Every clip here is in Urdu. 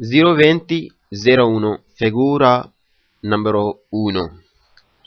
02001 figura numero 1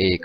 1।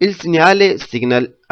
Il segnale signal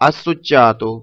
associato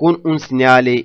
con un segnale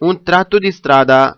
un tratto di strada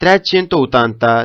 380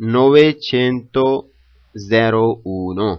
901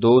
2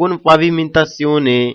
con pavimentazione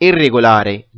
irregolare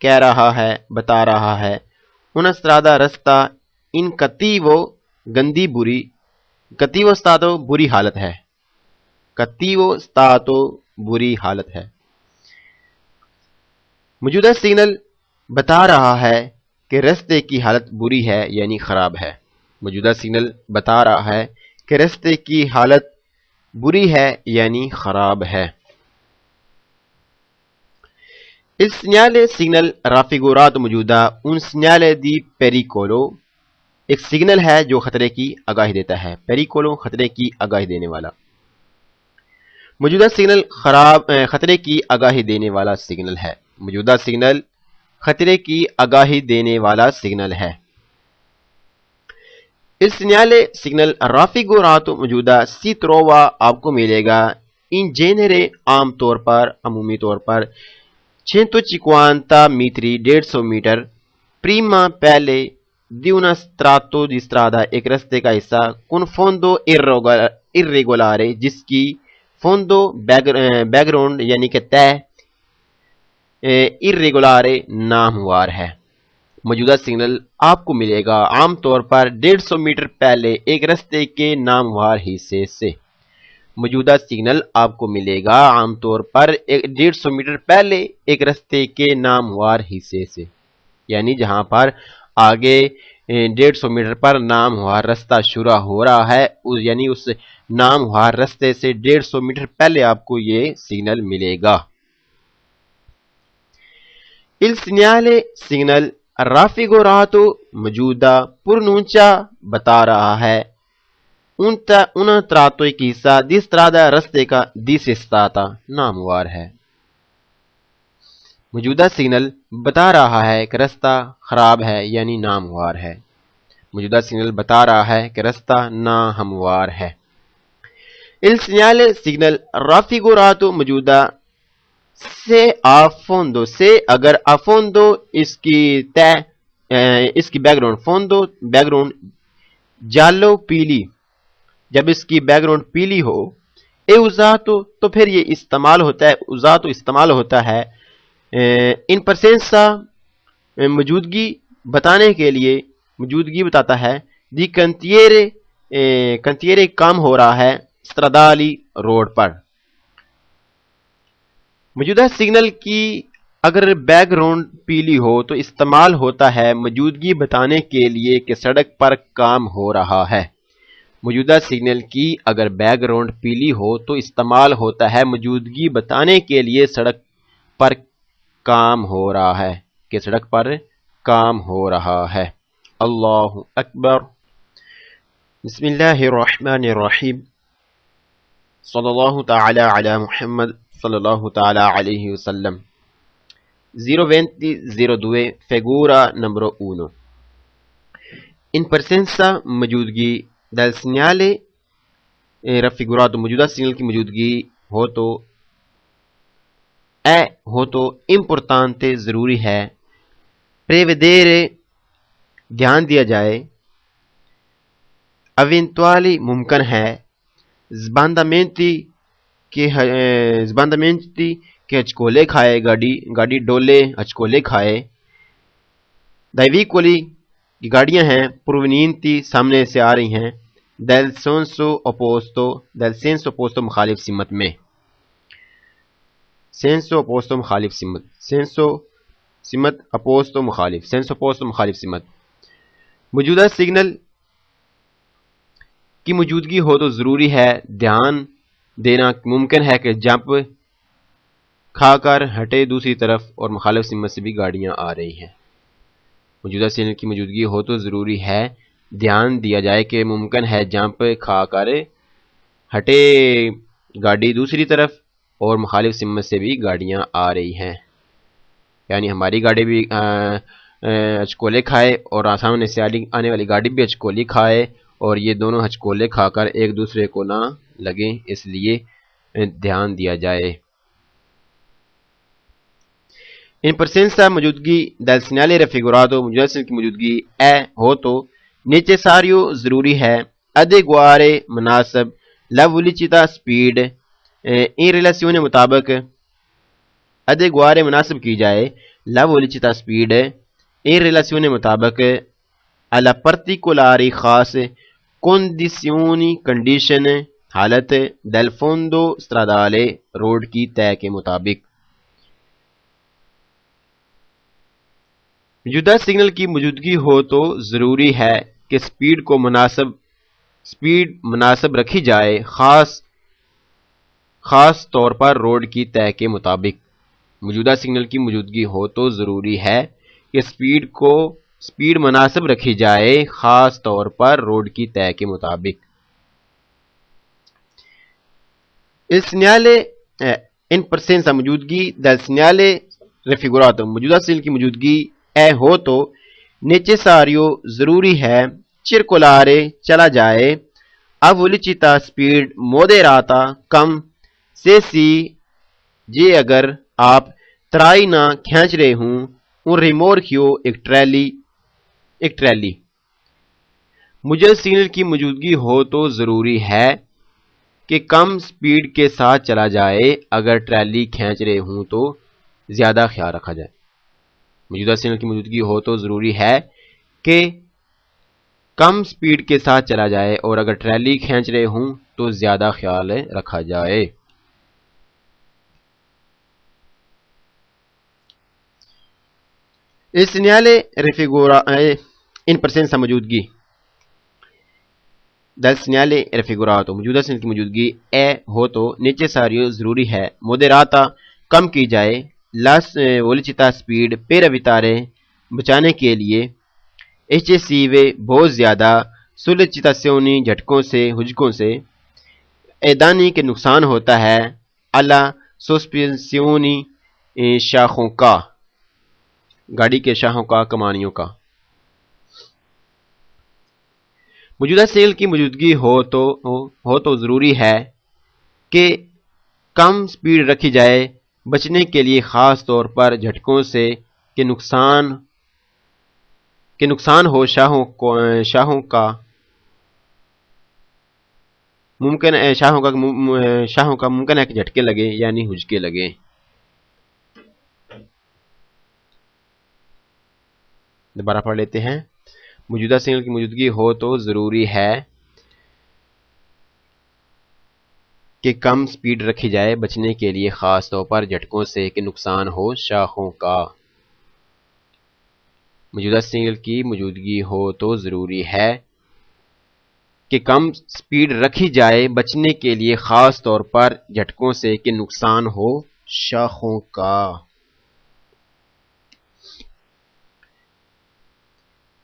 کہہ رہا ہے، بتا رہا ہے. una strada رستہ ان cattivo گندی بری، cattivo stato بری حالت ہے، cattivo stato بری حالت ہے. موجودہ سگنل بتا رہا ہے کہ رستے کی حالت بری ہے یعنی خراب ہے. موجودہ سگنل بتا رہا ہے کہ رستے کی حالت بری ہے یعنی خراب ہے. Il segnale signal raffigurato موجودہ un segnale di pericolo ایک سگنل ہے جو خطرے کی آگاہی دیتا ہے. پیریکولو خطرے کی آگاہی دینے والا. موجودہ سگنل خطرے کی آگاہی دینے والا سگنل ہے. موجودہ سگنل خطرے کی آگاہی دینے والا سگنل ہے. Il segnale signal raffigurato موجودہ si trova آپ کو ملے گا in genere عام طور پر، عمومی طور پر 150 metri 150 میٹر prima پہلے di una strato di strada ایک رستے کا حصہ con fondo irregolare جس کی fondo بیک گراؤنڈ یعنی کہ تہ irregolare ناہموار ہے. موجودہ سگنل آپ کو ملے گا عام طور پر 150 میٹر پہلے ایک رستے کے ناموار حصے سے. موجودہ سگنل آپ کو ملے گا عام طور پر 150 میٹر پہلے ایک رستے کے ناموار حصے سے، یعنی جہاں پر آگے 150 میٹر پر ناموار رستہ شروع ہو رہا ہے، یعنی اس ناموار رستے سے 150 میٹر پہلے آپ کو یہ سگنل ملے گا. Il segnale signal raffigurato موجودہ پرنونچا بتا رہا ہے una tratto ایک حصہ di strada رستے کا disestata ناموار ہے. موجودہ سگنل بتا رہا ہے کہ رستہ خراب ہے یعنی ناموار ہے. موجودہ سگنل بتا رہا ہے کہ رستہ ناہموار ہے. Il segnale signal raffigurato موجودہ سے افوندو سے اگر افوندو اس کی تہ اس کی بیک گراؤنڈ فوندو بیک گراؤنڈ جالو پیلی جب اس کی بیک گراؤنڈ پیلی ہو اے ازاتو تو پھر یہ استعمال ہوتا ہے ازاتو استعمال ہوتا ہے ان پرسینسا موجودگی بتانے کے لیے موجودگی بتاتا ہے دی کنتیرے کام ہو رہا ہے استرادالی روڈ پر. موجودہ سگنل کی اگر بیک گراؤنڈ پیلی ہو تو استعمال ہوتا ہے موجودگی بتانے کے لیے کہ سڑک پر کام ہو رہا ہے. موجودہ سگنل کی اگر بیک گراؤنڈ پیلی ہو تو استعمال ہوتا ہے موجودگی بتانے کے لیے سڑک پر کام ہو رہا ہے کہ سڑک پر کام ہو رہا ہے. اللہ اکبر. بسم اللہ الرحمن الرحیم. صلی اللہ تعالی علی محمد صلی اللہ تعالی علیہ وسلم. 02002 figura numero 1. In presenza موجودگی del segnale raffigurato موجودہ سگنل کی موجودگی ہو تو importante ضروری ہے prevedere دھیان دیا جائے eventuali ممکن ہے sbandamenti کے ہچکولے کھائے گاڑی ڈولے ہچکولے کھائے دائیویکولی کی گاڑیاں ہیں پروونینتی سامنے سے آ رہی ہیں del senso opposto مخالف سمت میں senso opposto مخالف سمت senso سمت opposto مخالف senso opposto مخالف سمت. موجودہ سگنل کی موجودگی ہو تو ضروری ہے دھیان دینا ممکن ہے کہ جمپ کھا کر ہٹے دوسری طرف اور مخالف سمت سے بھی گاڑیاں آ رہی ہیں. موجودہ سگنل کی موجودگی ہو تو ضروری ہے دھیان دیا جائے کہ ممکن ہے جمپ کھا کر ہٹے گاڑی دوسری طرف اور مخالف سمت سے بھی گاڑیاں آ رہی ہیں، یعنی ہماری گاڑی بھی ہچکولے کھائے اور سامنے سے آنے والی گاڑی بھی ہچکولی کھائے اور یہ دونوں ہچکولے کھا کر ایک دوسرے کو نہ لگیں، اس لیے دھیان دیا جائے. ان پرسینسا موجودگی del segnale raffigurato موجودہ سگنل کی موجودگی ہو تو نیچیساریو ضروری ہے adeguare مناسب la velocità speed in relazione مطابق adeguare مناسب کی جائے la velocità speed in relazione mutabak alla particolari khas condizioni condition حالت del fondo stradale روڈ کی طے کے مطابق. موجودہ سگنل کی موجودگی ہو تو ضروری ہے کہ سپیڈ مناسب رکھی جائے خاص طور پر روڈ کی طے کے مطابق. موجودہ سگنل کی موجودگی ہو تو ضروری ہے کہ سپیڈ مناسب رکھی جائے خاص طور پر روڈ کی طے کے مطابق. Il segnale in presenza موجودگی del segnale raffigurato موجودہ سگنل کی موجودگی ہو تو necessario ضروری ہے circolare چلا جائے a velocità speed moderata کم سے سی جے اگر آپ ترائی نہ کھینچ رہے ہوں un rimorchio ایک ٹریلی. موجودہ سگنل کی موجودگی ہو تو ضروری ہے کہ کم سپیڈ کے ساتھ چلا جائے اگر ٹریلی کھینچ رہے ہوں تو زیادہ خیال رکھا جائے. موجودہ سگنل کی موجودگی ہو تو ضروری ہے کہ کم سپیڈ کے ساتھ چلا جائے اور اگر ٹریلی کھینچ رہے ہوں تو زیادہ خیال رکھا جائے. Il segnale raffigurato in presenza موجودگی del segnale raffigurato موجودہ سگنل کی موجودگی ہو تو necessario ضروری ہے moderata کم کی جائے la velocità speed per evitare بچانے کے لیے eccessive بہت زیادہ sollecitazioni جھٹکوں سے ہجکوں سے danni کے نقصان ہوتا ہے alla sospensioni شاخوں کا گاڑی کے شاہوں کا کمانیوں کا. موجودہ سگنل کی موجودگی ہو تو ضروری ہے کہ کم سپیڈ رکھی جائے بچنے کے لیے خاص طور پر جھٹکوں سے کہ نقصان ہو شاہوں کا ممکن ہے کہ جھٹکے لگے یعنی ہجکے لگے. دوبارہ پڑھ لیتے ہیں. موجودہ سگنل کی موجودگی ہو تو ضروری ہے کہ کم سپیڈ رکھی جائے بچنے کے لیے خاص طور پر جھٹکوں سے کہ نقصان ہو شاخوں کا. موجودہ سگنل کی موجودگی ہو تو ضروری ہے کہ کم سپیڈ رکھی جائے بچنے کے لیے خاص طور پر جھٹکوں سے کہ نقصان ہو شاخوں کا.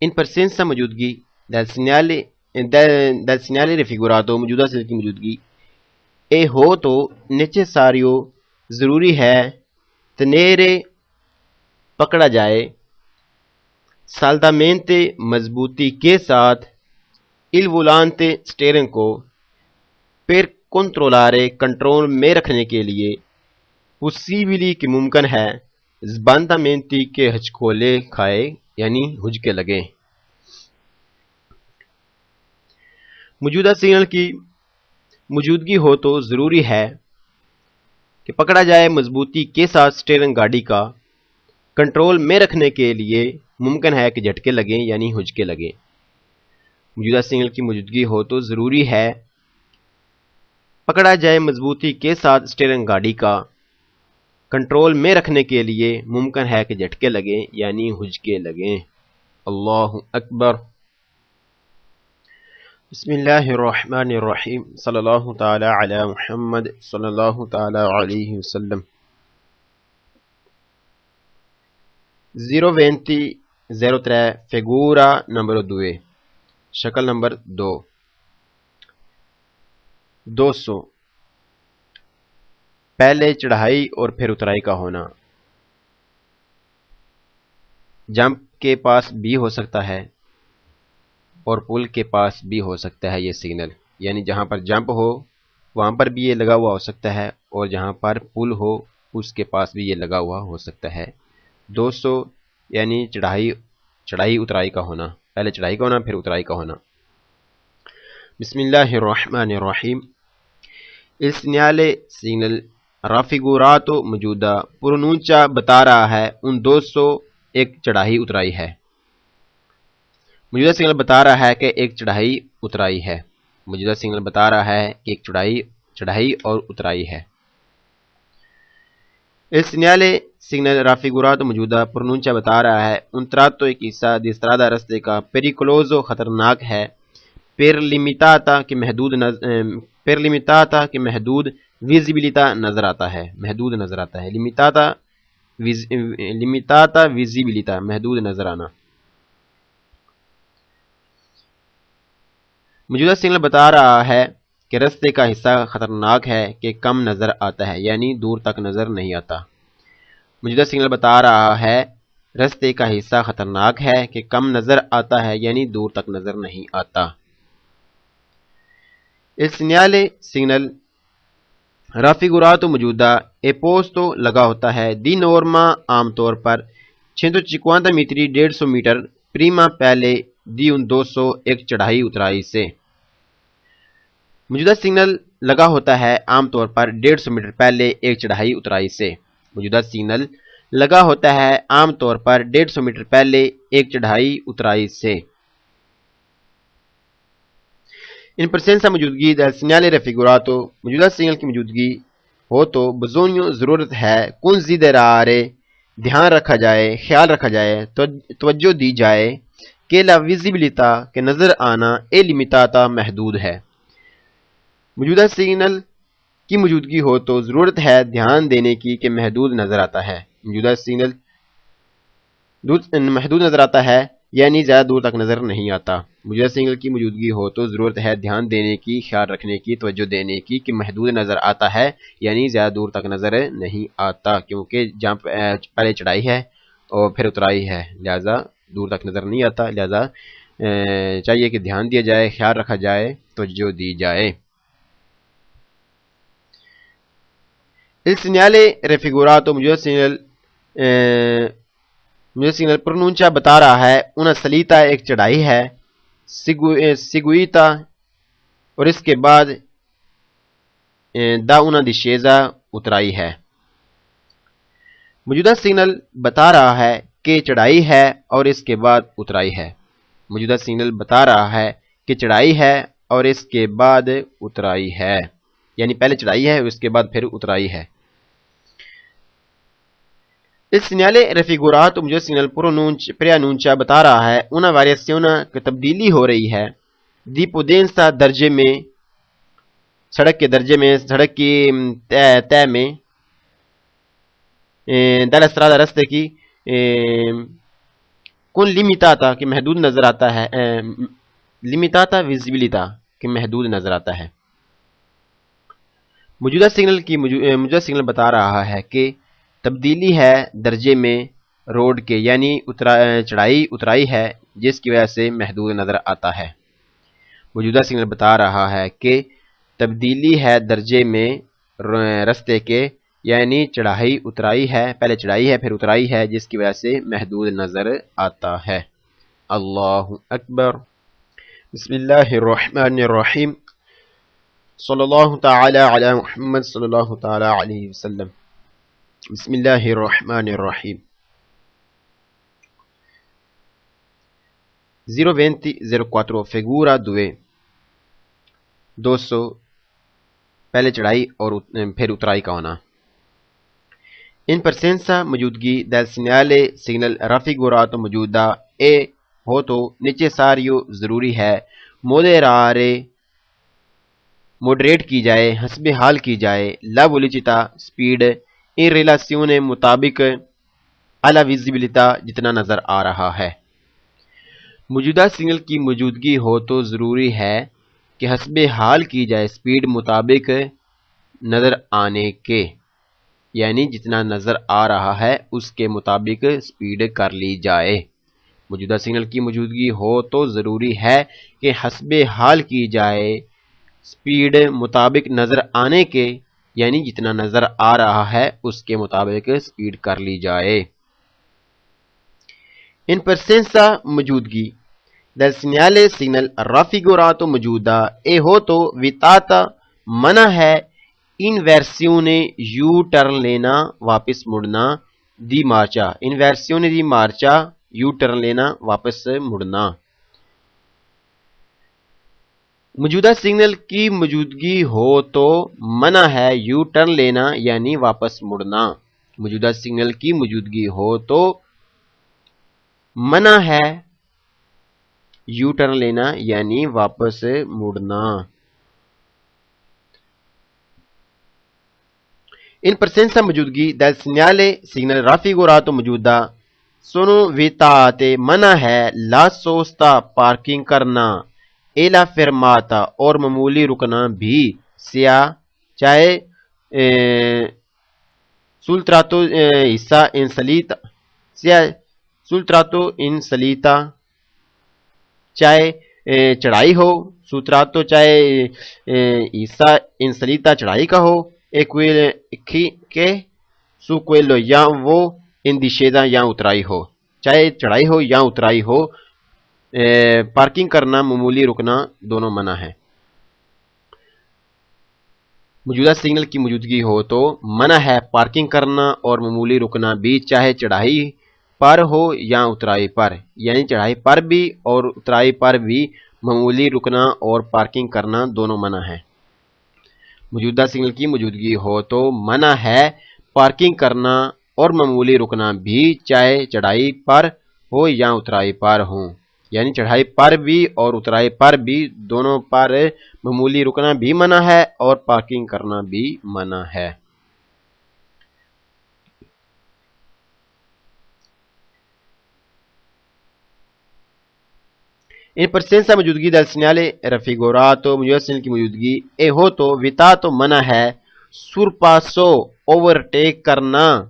In presenza موجودگی del segnale raffigurato موجودہ سگنل کی موجودگی ہو تو necessario ضروری ہے tenere پکڑا جائے saldamente مضبوطی کے ساتھ il volante steering کو per controllare کنٹرول میں رکھنے کے لیے possibili کہ ممکن ہے sbandamenti کے ہچکولے کھائے یعنی ہجکے لگے. موجودہ سگنل کی موجودگی ہو تو ضروری ہے کہ پکڑا جائے مضبوطی کے ساتھ سٹیئرنگ گاڑی کا کنٹرول میں رکھنے کے لیے ممکن ہے کہ جھٹکے لگیں یعنی ہجکے لگیں. موجودہ سگنل کی موجودگی ہو تو ضروری ہے پکڑا جائے مضبوطی کے ساتھ سٹیئرنگ گاڑی کا کنٹرول میں رکھنے کے لیے ممکن ہے کہ جھٹکے لگیں یعنی ہجکے لگیں. اللہ اکبر. بسم اللہ الرحمن الرحیم. صلی اللہ تعالی علی محمد صلی اللہ تعالی علیہ وسلم. 020-03 figura numero 2 شکل نمبر 2. 200 پہلے چڑھائی اور پھر اترائی کا ہونا. جمپ کے پاس بھی ہو سکتا ہے اور پل کے پاس بھی ہو سکتا ہے یہ سگنل، یعنی جہاں پر جمپ ہو وہاں پر بھی یہ لگا ہوا ہو سکتا ہے اور جہاں پر پل ہو اس کے پاس بھی یہ لگا ہوا ہو سکتا ہے. 200 یعنی چڑھائی اترائی کا ہونا، پہلے چڑھائی کا ہونا پھر اترائی کا ہونا. بسم اللہ الرحمن الرحیم. Il segnale سگنل رافیگورات موجودہ پرونونچا بتا رہا ہے ان 200 ایک چڑھائی اترائی ہے. موجودہ سگنل بتا رہا ہے کہ ایک چڑھائی اترائی ہے. موجودہ سگنل بتا رہا ہے کہ ایک چڑھائی اور اترائی ہے. Il segnale raffigurato موجودہ پرونونچا بتا رہا ہے un tratto ایک حصہ di strada رستے کا pericoloso خطرناک ہے per limitata کہ محدود visibilità نظر آتا ہے limitata visibilità محدود نظر آنا. موجودہ سگنل بتا رہا ہے کہ رستے کا حصہ خطرناک ہے کہ کم نظر آتا ہے یعنی دور تک نظر نہیں آتا. موجودہ سگنل بتا رہا ہے رستے کا حصہ خطرناک ہے کہ کم نظر آتا ہے یعنی دور تک نظر نہیں آتا. Il segnale سگنل raffigurato موجودہ اپوستو لگا ہوتا ہے di norma عام طور پر 150 میٹری 150 میٹر prima پہلے di un 200 ایک چڑھائی اترائی سے. موجودہ سگنل لگا ہوتا ہے عام طور پر 150 میٹر پہلے ایک چڑھائی اترائی سے. موجودہ سگنل لگا ہوتا ہے عام طور پر 150 میٹر پہلے ایک چڑھائی اترائی سے. ان پرسنسا موجودگی del segnale raffigurato موجودہ سگنل کی موجودگی ہو تو bisogno ضرورت ہے considerare دھیان رکھا جائے خیال رکھا جائے توجہ دی جائے کہ la visibilità کہ نظر آنا è limitata محدود ہے. موجودہ سگنل کی موجودگی ہو تو ضرورت ہے دھیان دینے کی کہ محدود نظر آتا ہے. موجودہ سگنل محدود نظر آتا ہے یعنی زیادہ دور تک نظر نہیں آتا. موجودہ سگنل کی موجودگی ہو تو ضرورت ہے دھیان دینے کی خیال رکھنے کی توجہ دینے کی کہ محدود نظر آتا ہے یعنی زیادہ دور تک نظر نہیں آتا کیونکہ جہاں پہلے چڑھائی ہے اور پھر اترائی ہے لہذا دور تک نظر نہیں آتا. لہذا چاہیے کہ دھیان دیا جائے خیال رکھا جائے توجہ دی جائے. Il segnale raffigurato موجودہ سگنل پرونونچا بتا رہا ہے una salita ایک چڑھائی ہے seguita اور اس کے بعد da una discesa اترائی ہے. موجودہ سگنل بتا رہا ہے کہ چڑھائی ہے اور اس کے بعد اترائی ہے. موجودہ سگنل بتا رہا ہے کہ چڑھائی ہے اور اس کے بعد اترائی ہے یعنی پہلے چڑھائی ہے اس کے بعد پھر اترائی ہے. Il segnale raffigurato موجودہ سگنل preannuncia بتا رہا ہے una variazione کہ تبدیلی ہو رہی ہے di potenza درجے میں سڑک کے درجے میں سڑک کی طے میں dalla strada رستے کی con limitata کہ محدود نظر آتا ہے limitata visibilità کہ محدود نظر آتا ہے. موجودہ سگنل بتا رہا ہے کہ تبدیلی ہے درجے میں روڈ کے یعنی چڑھائی اترائی ہے جس کی وجہ سے محدود نظر آتا ہے. موجودہ سگنل بتا رہا ہے کہ تبدیلی ہے درجے میں رستے کے یعنی چڑھائی اترائی ہے پہلے چڑھائی ہے پھر اترائی ہے جس کی وجہ سے محدود نظر آتا ہے. اللہ اکبر. بسم اللہ الرحمن الرحیم. صلی اللہ تعالی علی محمد صلی اللہ تعالی علیہ وسلم. بسم اللہ الرحمن الرحیم. 020-04 figura 200 پہلے چڑھائی اور پھر اترائی کا ہونا. ان پرسنسا موجودگی del segnale سگنل raffigurato موجودہ اے ہو تو necessario ضروری ہے مودریٹ کی جائے حسب حال کی جائے la velocità speed in relazione مطابق alla visibilità جتنا نظر آ رہا ہے. موجودہ سگنل کی موجودگی ہو تو ضروری ہے کہ حسب حال کی جائے سپیڈ مطابق نظر آنے کے یعنی جتنا نظر آ رہا ہے اس کے مطابق سپیڈ کر لی جائے. موجودہ سگنل کی موجودگی ہو تو ضروری ہے کہ حسب حال کی جائے سپیڈ مطابق نظر آنے کے یعنی جتنا نظر آ رہا ہے اس کے مطابق سپیڈ کر لی جائے. ان پرسنسا موجودگی del segnale سگنل raffigurato موجودہ اے ہو تو ویتاتا منع ہے inversione U-turn لینا واپس مڑنا دی مارچا inversione دی مارچا U-turn لینا واپس مڑنا موجودہ سگنل کی موجودگی ہو تو منع ہے U-turn لینا یعنی واپس مڑنا موجودہ سگنل کی موجودگی ہو تو منع ہے U-turn لینا یعنی واپس مڑنا in presenza موجودگی del segnale signal raffigurato موجودہ sono vietate منع ہے la sosta پارکنگ کرنا e la fermata اور معمولی رکنا بھی sia چاہے sul tratto issa in salita sia sul tratto in salita چاہے چڑھائی ہو sul tratto چاہے issa in salita چڑھائی کا ہو کہ su quello یا وہ in discesa یا اترائی ہو چاہے چڑھائی ہو یا اترائی ہو پارکنگ کرنا معمولی رکنا دونوں منع ہے موجودہ سگنل کی موجودگی ہو تو منع ہے پارکنگ کرنا اور معمولی رکنا بھی چاہے چڑھائی پر ہو یا اترائی پر یعنی چڑھائی پر بھی اور اترائی پر بھی معمولی رکنا اور پارکنگ کرنا دونوں منع ہے موجودہ سگنل کی موجودگی ہو تو منع ہے پارکنگ کرنا اور معمولی رکنا بھی چاہے چڑھائی پر ہو یا اترائی پر ہوں یعنی چڑھائی پر بھی اور اترائی پر بھی دونوں پر معمولی رکنا بھی منع ہے اور پارکنگ کرنا بھی منع ہے in presenza موجودگی del segnale raffigurato موجودہ سگنل کی موجودگی اے ہو تو vietato منع ہے surpasso overtake کرنا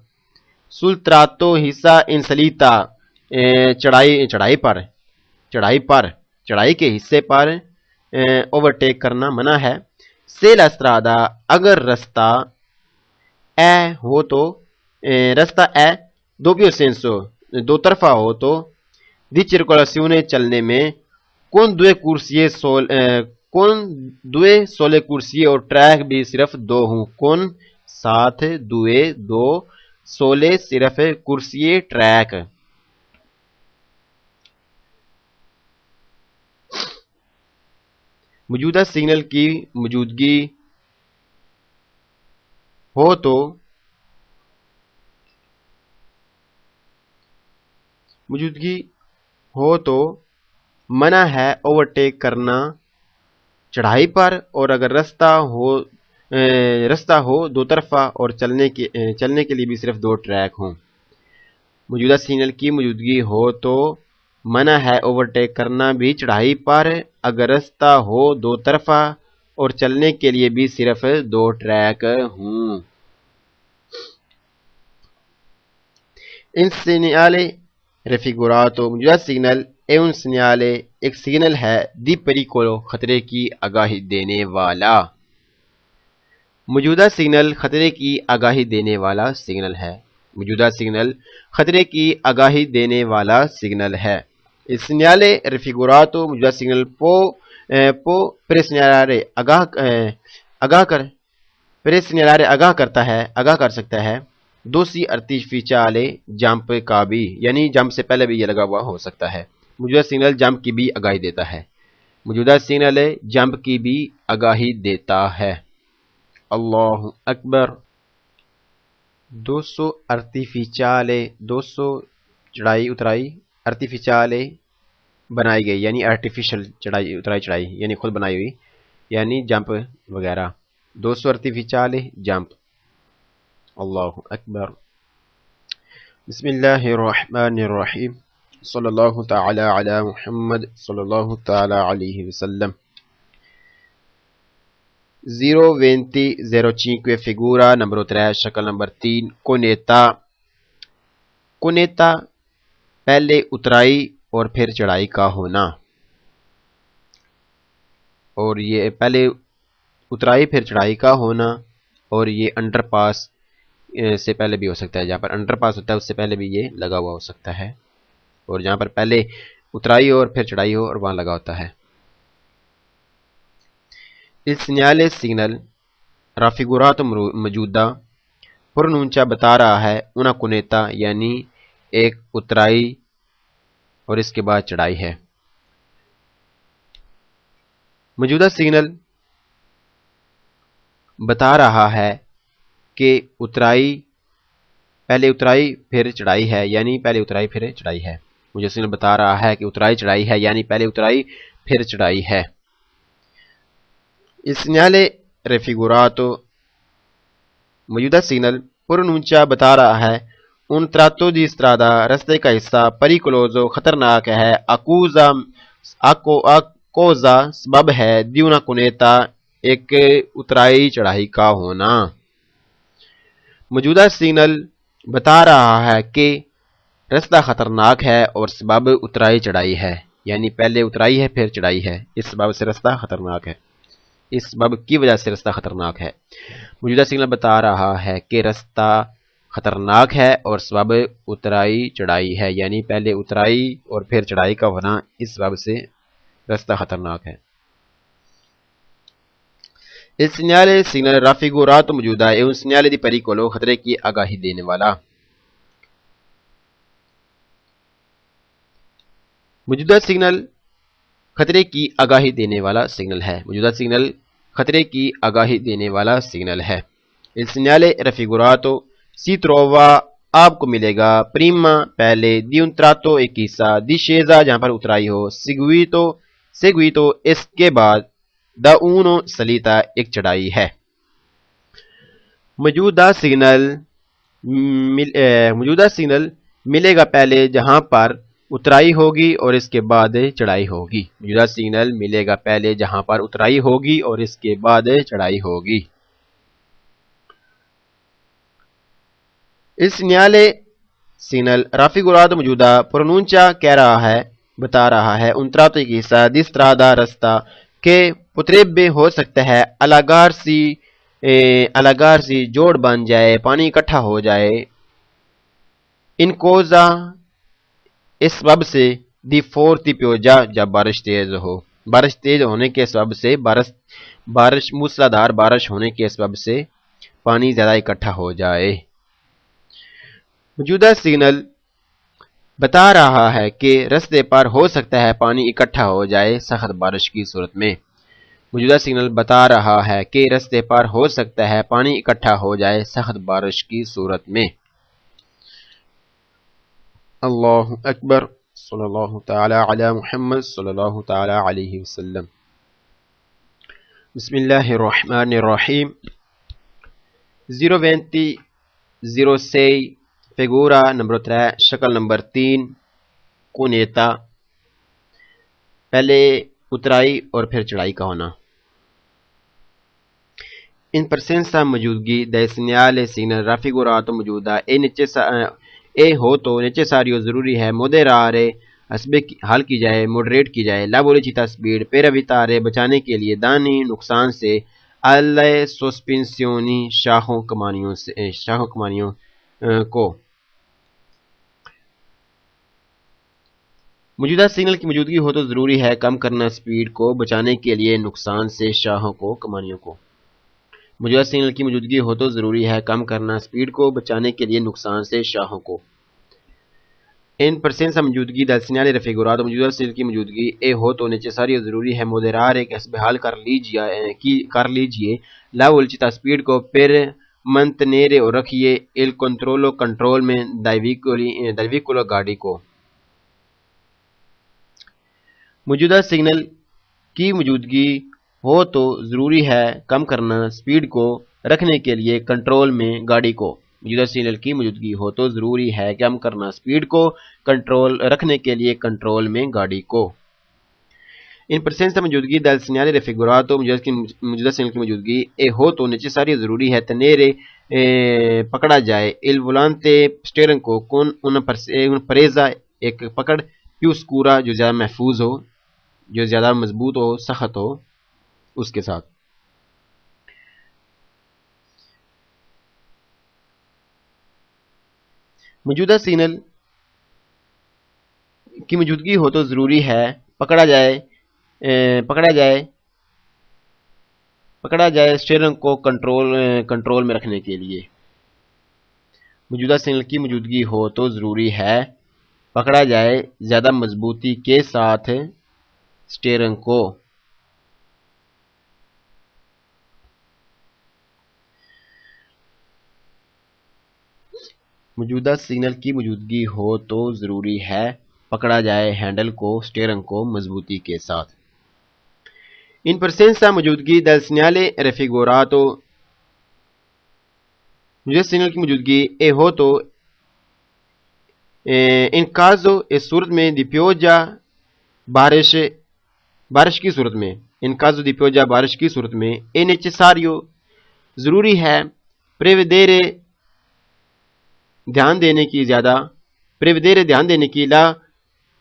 sul tratto حصہ in salita چڑھائی کے حصے پر overtake کرنا منع ہے se la strada اگر رستہ اے ہو تو رستہ اے doppio senso دو طرفہ ہو تو di circolazione چلنے میں کون دوے سولے کرسیے اور ٹریک بھی صرف دو ہوں کون ساتھ دوے دو سولے صرف کرسیے ٹریک موجودہ سگنل کی موجودگی ہو تو منع ہے اوورٹیک کرنا چڑھائی پر اور اگر رستہ ہو دو طرفہ اور چلنے کے لیے بھی صرف دو ٹریک ہوں موجودہ سگنل کی موجودگی ہو تو منع ہے اوورٹیک کرنا بھی چڑھائی پر اگر رستہ ہو دو طرفہ اور چلنے کے لیے بھی صرف دو ٹریک ہوں ان segnale raffigurato موجودہ سگنل è un segnale ایک سگنل ہے di pericolo خطرے کی آگاہی دینے والا موجودہ سگنل خطرے کی آگاہی دینے والا سگنل ہے موجودہ سگنل خطرے کی آگاہی دینے والا سگنل ہے il segnale raffigurato موجودہ سگنل può presegnalare آگاہ کر سکتا ہے دوسری artificiale جمپ کا بھی یعنی جمپ سے پہلے بھی یہ لگا ہوا ہو سکتا ہے موجودہ سگنل جمپ کی بھی آگاہی دیتا ہے موجودہ سگنل جمپ کی بھی آگاہی دیتا ہے اللہ اکبر 200 artificiale 200 چڑھائی اترائی artificiale بنائی گئی یعنی آرٹیفیشل چڑھائی یعنی خود بنائی ہوئی یعنی جمپ وغیرہ 200 artificiale جمپ اللہ اکبر بسم اللہ الرحمن الرحیم صلی اللہ تعالی علی محمد صلی اللہ تعالی علیہ وسلم 020-05 figura numero 3 شکل نمبر 3 کونیتا پہلے اترائی اور پھر چڑھائی کا ہونا اور یہ پہلے اترائی پھر چڑھائی کا ہونا اور یہ انڈر پاس سے پہلے بھی ہو سکتا ہے جہاں پر انڈر پاس ہوتا ہے اس سے پہلے بھی یہ لگا ہوا ہو سکتا ہے اور جہاں پر پہلے اترائی ہو اور پھر چڑھائی ہو اور وہاں لگا ہوتا ہے il segnale signal رافیگورات موجودہ پرنونچا بتا رہا ہے انا کنیتا یعنی ایک اترائی اور اس کے بعد چڑھائی ہے. موجودہ سگنل بتا رہا ہے کہ پہلے اترائی پھر چڑھائی ہے یعنی پہلے اترائی پھر چڑھائی ہے. مجھے سگنل بتا رہا ہے کہ اترائی چڑھائی ہے یعنی پہلے اترائی پھر چڑھائی ہے. Il segnale raffigurato موجودہ سگنل پرنونچا بتا رہا ہے un tratto di strada رستے کا حصہ pericoloso خطرناک ہے اکوزا سبب ہے di una cuneta ایک اترائی چڑھائی کا ہونا. موجودہ سگنل بتا رہا ہے کہ رستہ خطرناک ہے اور سبب اترائی چڑھائی ہے یعنی پہلے اترائی ہے پھر چڑھائی ہے. اس سبب سے رستہ خطرناک ہے، اس سبب کی وجہ سے رستہ خطرناک ہے. موجودہ سگنل بتا رہا ہے کہ رستہ خطرناک ہے اور سبب اترائی چڑھائی ہے یعنی پہلے اترائی اور پھر چڑھائی کا ہونا اس سبب سے رستہ خطرناک ہے. Il segnale سگنل raffigurato موجودہ è un segnale di pericolo خطرے کی آگاہی دینے والا. موجودہ سگنل خطرے کی آگاہی دینے والا سگنل ہے. موجودہ سگنل خطرے کی آگاہی دینے والا سگنل ہے. Il segnale raffigurato si trova آپ کو ملے گا prima پہلے di un tratto ایک حصہ discesa جہاں پر اترائی ہو seguito اس کے بعد da uno salita ایک چڑھائی ہے. موجودہ سگنل ملے گا پہلے جہاں پر اترائی ہوگی اور اس کے بعد چڑھائی ہوگی. موجودہ سگنل ملے گا پہلے جہاں پر اترائی ہوگی اور اس کے بعد چڑھائی ہوگی. اس segnale سگنل raffigurato موجودہ پرونونچا کہہ رہا ہے بتا رہا ہے un tratto ایک حصہ di strada رستہ کہ potrebbe ہو سکتا ہے alagarsi جوڑ بن جائے پانی اکٹھا ہو جائے in causa اس سبب سے دی forti pioggia جب بارش تیز ہو. بارش تیز ہونے کے سبب سے بارش موسلادھار بارش ہونے کے سبب سے پانی زیادہ اکٹھا ہو جائے. موجودہ سگنل بتا رہا ہے کہ رستے پر ہو سکتا ہے پانی اکٹھا ہو جائے سخت بارش کی صورت میں. موجودہ سگنل بتا رہا ہے کہ رستے پر ہو سکتا ہے پانی اکٹھا ہو جائے سخت بارش کی صورت میں. اللہ اکبر صلی اللہ تعالی علی محمد صلی اللہ تعالی علیہ وسلم. بسم اللہ الرحمن الرحیم. 020-06 figura numero 3 شکل نمبر 3 cuneta پہلے اترائی اور پھر چڑھائی کا ہونا. ان presenza موجودگی del segnale signal raffigurato موجودہ اے ہو تو necessario ضروری ہے moderare حل کی جائے مڈریٹ کی جائے la velocità speed per evitare بچانے کے لیے دانی نقصان سے alle sospensioni شاخوں کمانیوں کو. موجودہ سگنل کی موجودگی ہو تو ضروری ہے کم کرنا سپیڈ کو بچانے کے لیے نقصان سے شاخوں کو کمانیوں کو. موجودہ سگنل کی موجودگی ہو تو ضروری ہے کم کرنا سپیڈ کو بچانے کے لیے نقصان سے شاخوں کو. ان presenza موجودگی del segnale raffigurato موجودہ سگنل کی موجودگی اے ہو تو necessario ضروری ہے moderare کہ حسب حال کر لیجئے la velocità سپیڈ کو per mantenere اور رکھیے il controllo کنٹرول میں dal veicolo گاڑی کو. موجودہ سگنل کی موجودگی ہو تو ضروری ہے کم کرنا سپیڈ کو رکھنے کے لیے کنٹرول میں گاڑی کو. موجودہ سگنل کی موجودگی ہو تو ضروری ہے کم کرنا سپیڈ کو رکھنے کے لیے کنٹرول میں گاڑی کو. ان presenza موجودگی del segnale raffigurato موجودہ سگنل کی موجودگی اے ہو تو necessario ضروری ہے tenere پکڑا جائے il volante اسٹیئرنگ کو con una presa ایک پکڑ più scura جو زیادہ محفوظ ہو جو زیادہ مضبوط ہو سخت ہو اس کے ساتھ. موجودہ سگنل کی موجودگی ہو تو ضروری ہے پکڑا جائے پکڑا جائے اسٹیئرنگ کو کنٹرول میں رکھنے کے لیے. موجودہ سگنل کی موجودگی ہو تو ضروری ہے پکڑا جائے زیادہ مضبوطی کے ساتھ اسٹیئرنگ کو. موجودہ سگنل کی موجودگی ہو تو ضروری ہے پکڑا جائے ہینڈل کو اسٹیئرنگ کو مضبوطی کے ساتھ. In presenza موجودگی del segnale raffigurato. موجودہ سگنل کی موجودگی اے ہو تو ان caso اس صورت میں دی پیوجا بارش کی صورت میں ان caso دی پیوجا بارش کی صورت میں è necessario ضروری ہے prevedere دھیان دینے کی لا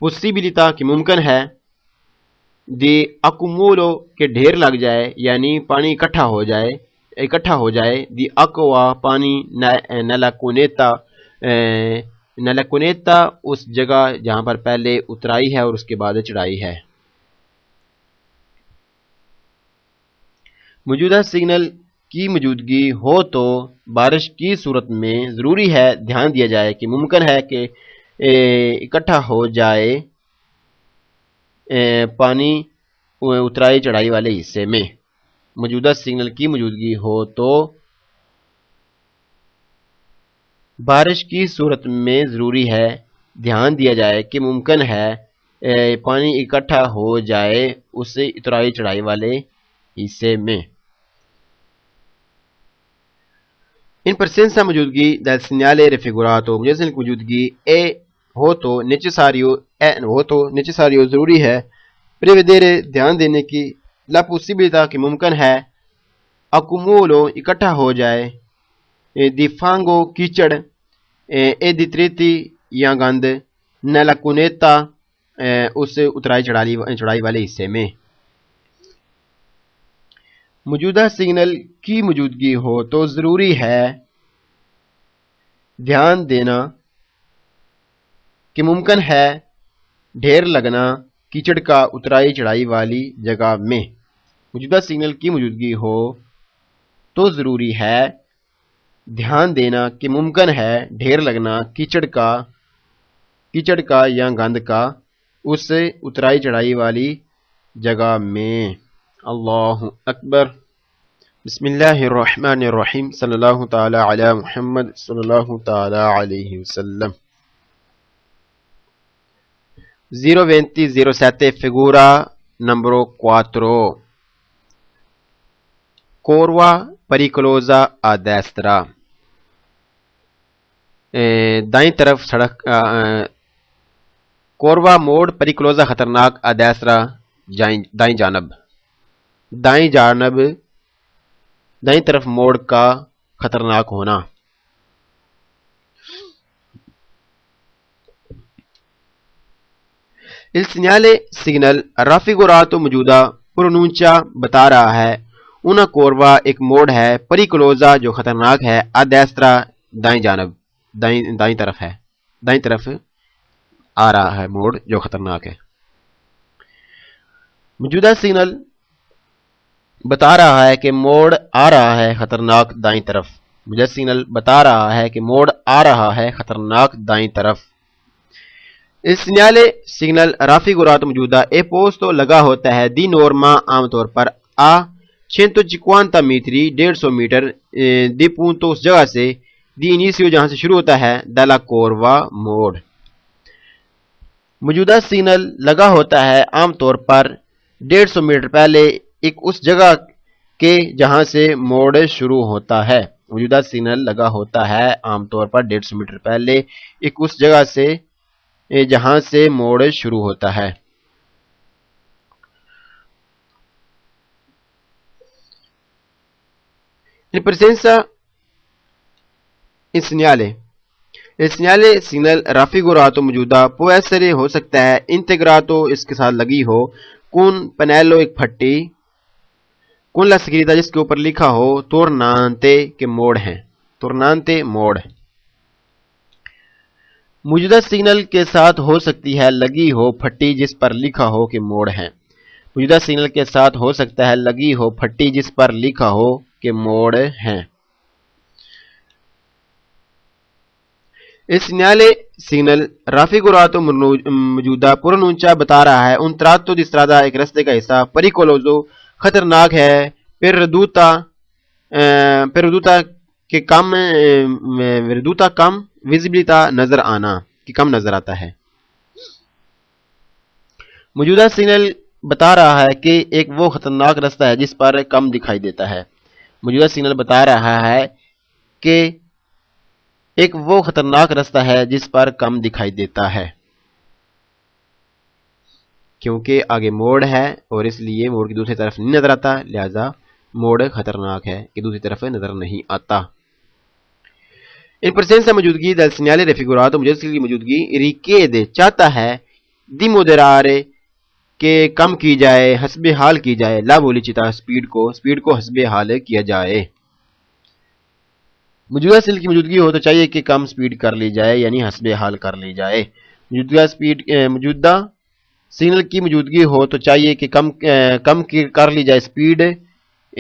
possibilità کی ممکن ہے دی accumulo کے ڈھیر لگ جائے یعنی پانی اکٹھا ہو جائے دی acqua پانی nella cunetta اس جگہ جہاں پر پہلے اترائی ہے اور اس کے بعد چڑھائی ہے. موجودہ سگنل کی موجودگی ہو تو بارش کی صورت میں ضروری ہے دھیان دیا جائے کہ ممکن ہے کہ اکٹھا ہو جائے پانی اترائی چڑھائی والے حصے میں. موجودہ سگنل کی موجودگی ہو تو بارش کی صورت میں ضروری ہے دھیان دیا جائے کہ ممکن ہے پانی اکٹھا ہو جائے اس سے اترائی چڑھائی والے حصے میں. ان presenza موجودگی del segnale raffigurato. موجودہ سگنل کی موجودگی اے ہو تو necessario ضروری ہے prevedere دھیان دینے کی la possibilità کہ ممکن ہے accumulo اکٹھا ہو جائے di fango کیچڑ e detriti یا گند nella cunetta اس اترائی چڑھائی والے حصے میں. موجودہ سگنل کی موجودگی ہو تو ضروری ہے دھیان دینا کہ ممکن ہے ڈھیر لگنا کیچڑ کا اترائی چڑھائی والی جگہ میں. موجودہ سگنل کی موجودگی ہو تو ضروری ہے دھیان دینا کہ ممکن ہے ڈھیر لگنا کیچڑ کا یا گند کا اس اترائی چڑھائی والی جگہ میں. اللہ اکبر. بسم اللہ الرحمن الرحیم. صلی اللہ تعالی علی محمد صلی اللہ تعالی علیہ وسلم. 020-07 figura numero 4. Curva pericolosa a destra. دائیں طرف سڑک کوروا موڑ پریکلوزا خطرناک ادیسرا دائیں طرف موڑ کا خطرناک ہونا. Il segnale signal raffigurato موجودہ پرونونچا بتا رہا ہے una کوروا ایک موڑ ہے پریکلوزا جو خطرناک ہے ادیسرا دائیں طرف آ رہا ہے موڑ جو خطرناک ہے. موجودہ سگنل بتا رہا ہے کہ موڑ آ رہا ہے خطرناک دائیں طرف. موجودہ سگنل بتا رہا ہے کہ موڑ آ رہا ہے خطرناک دائیں طرف. اس سگنالے سگنل رافیگوراتو موجودہ اے پوسٹو لگا ہوتا ہے دی نورما عام طور پر آ 150 میٹری 150 میٹر دی پونتو اس جگہ سے دی انیسیو جہاں سے شروع ہوتا ہے دالا کوروا موڑ. موجودہ سگنل لگا ہوتا ہے عام طور پر 150 میٹر پہلے ایک اس جگہ کے جہاں سے موڑ شروع ہوتا ہے. موجودہ سگنل لگا ہوتا ہے عام طور پر 150 میٹر پہلے ایک اس جگہ سے جہاں سے موڑ شروع ہوتا ہے. In presenza il segnale signal raffigurato موجودہ può essere ہو سکتا ہے integrato اس کے ساتھ لگی ہو con pannello ایک پھٹی con la scritta جس کے اوپر لکھا ہو tornante کے موڑ ہیں. tornante موڑ موجودہ سگنل کے ساتھ ہو سکتی ہے لگی ہو پھٹی جس پر لکھا ہو کہ موڑ ہیں. موجودہ سگنل کے ساتھ ہو سکتا ہے لگی ہو پھٹی جس پر لکھا ہو کہ موڑ ہیں۔ Il segnale raffigurato موجودہ پرونونچا بتا رہا ہے un tratto di strada ایک رستے کا حصہ pericoloso خطرناک ہے perduta کہ کم visibilità نظر آنا کہ کم نظر آتا ہے۔ موجودہ سگنل بتا رہا ہے کہ ایک وہ خطرناک رستہ ہے جس پر کم دکھائی دیتا ہے۔ موجودہ سگنل بتا رہا ہے کہ ایک وہ خطرناک رستہ ہے جس پر کم دکھائی دیتا ہے، کیونکہ آگے موڑ ہے اور اس لیے موڑ کی دوسری طرف نہیں نظر آتا، لہذا موڑ خطرناک ہے کہ دوسری طرف نظر نہیں آتا۔ ان presenza موجودگی del segnale raffigurato موجودہ کی موجودگی richiede چاہتا ہے di moderare کہ کم کی جائے، حسب حال کی جائے، لا velocità سپیڈ کو حسب حال کیا جائے۔ موجودہ سگنل کی موجودگی ہو تو چاہیے کہ کم سپیڈ کر لی جائے، یعنی حسب حال کر لی جائے۔ موجودہ سگنل کی موجودگی ہو تو چاہیے کہ کم کر لی جائے سپیڈ،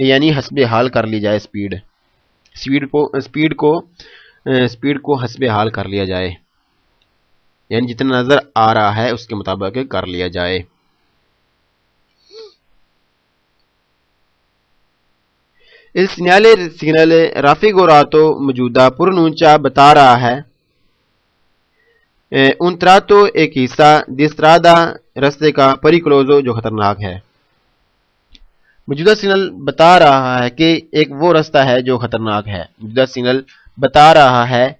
یعنی حسب حال کر لی جائے سپیڈ کو حسب حال کر لیا جائے، یعنی جتنا نظر آ رہا ہے اس کے مطابق کر لیا جائے۔ Il segnale raffigurato موجودہ پرونونچا بتا رہا ہے un tratto ایک حصہ di strada رستے کا pericoloso جو خطرناک ہے۔ موجودہ سگنل بتا رہا ہے کہ ایک وہ رستہ ہے جو خطرناک ہے۔ موجودہ سگنل بتا رہا ہے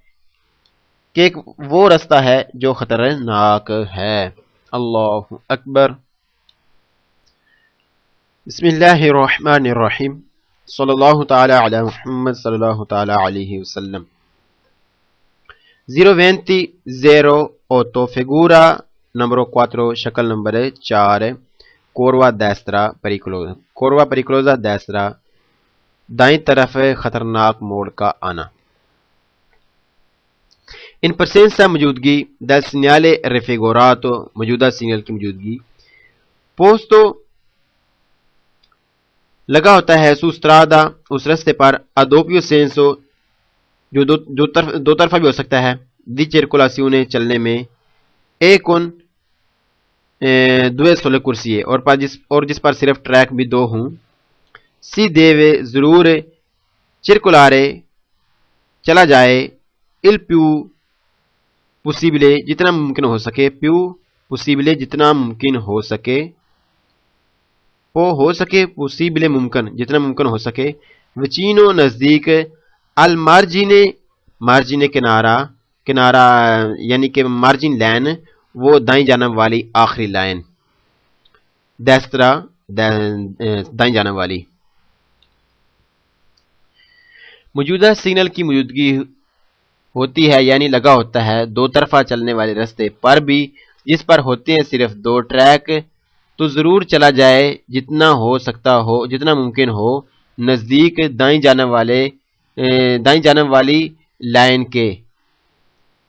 کہ ایک وہ رستہ ہے جو خطرناک ہے۔ اللہ اکبر۔ بسم اللہ الرحمن الرحیم، صلی اللہ تعالی علی محمد صلی اللہ تعالی علیہ وسلم۔ 02008 figura numero 4 شکل نمبر 4 curva pericolosa destra دائیں طرف خطرناک موڑ کا آنا۔ ان presenza موجودگی del segnale raffigurato موجودہ سگنل کی موجودگی posto لگا ہوتا ہے su strada اس رستے پر a doppio senso جو دو طرفہ بھی ہو سکتا ہے di circolazione چلنے میں e con due sole corsie اور جس پر صرف ٹریک بھی دو ہوں si deve ضرور circolare چلا جائے il più possibile جتنا ممکن ہو سکے più possibile جتنا ممکن ہو سکے possibile ممکن جتنا ممکن ہو سکے vicino نزدیک al margine کنارہ یعنی کہ مارجن لائن وہ دائیں جانب والی آخری لائن destra دائیں جانب والی۔ موجودہ سگنل کی موجودگی ہوتی ہے یعنی لگا ہوتا ہے دو طرفہ چلنے والے رستے پر بھی جس پر ہوتے ہیں صرف دو ٹریک تو ضرور چلا جائے جتنا ہو سکتا ہو جتنا ممکن ہو نزدیک دائیں جانب والی لائن کے،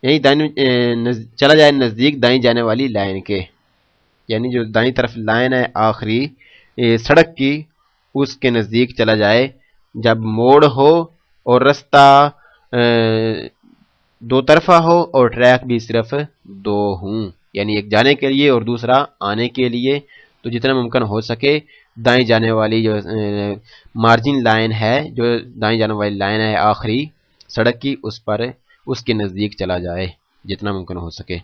یعنی چلا جائے نزدیک دائیں جانے والی لائن کے، یعنی جو دائیں طرف لائن ہے آخری سڑک کی اس کے نزدیک چلا جائے جب موڑ ہو اور رستہ دو طرفہ ہو اور ٹریک بھی صرف دو ہوں، یعنی ایک جانے کے لیے اور دوسرا آنے کے لیے، تو جتنا ممکن ہو سکے دائیں جانے والی جو مارجن لائن ہے جو دائیں جانے والی لائن ہے آخری سڑک کی اس کے نزدیک چلا جائے جتنا ممکن ہو سکے۔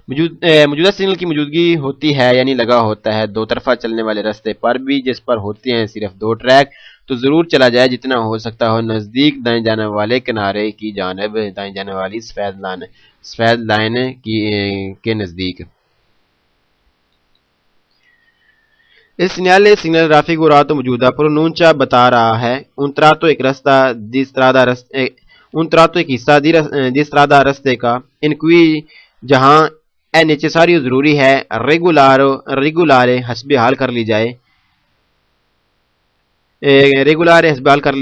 موجودہ سگنل کی موجودگی ہوتی ہے یعنی لگا ہوتا ہے دو طرفہ چلنے والے رستے پر بھی جس پر ہوتے ہیں صرف دو ٹریک تو ضرور چلا جائے جتنا ہو سکتا ہو نزدیک دائیں جانے والے کنارے کی جانب دائیں جانے والی سفید لائن کے نزدیک۔ اس segnale raffigurato موجودہ پرونونچا بتا رہا ہے un tratto ایک حصہ di strada رستے کا in cui جہاں è necessario ضروری ہے regolare حسب حال کر لی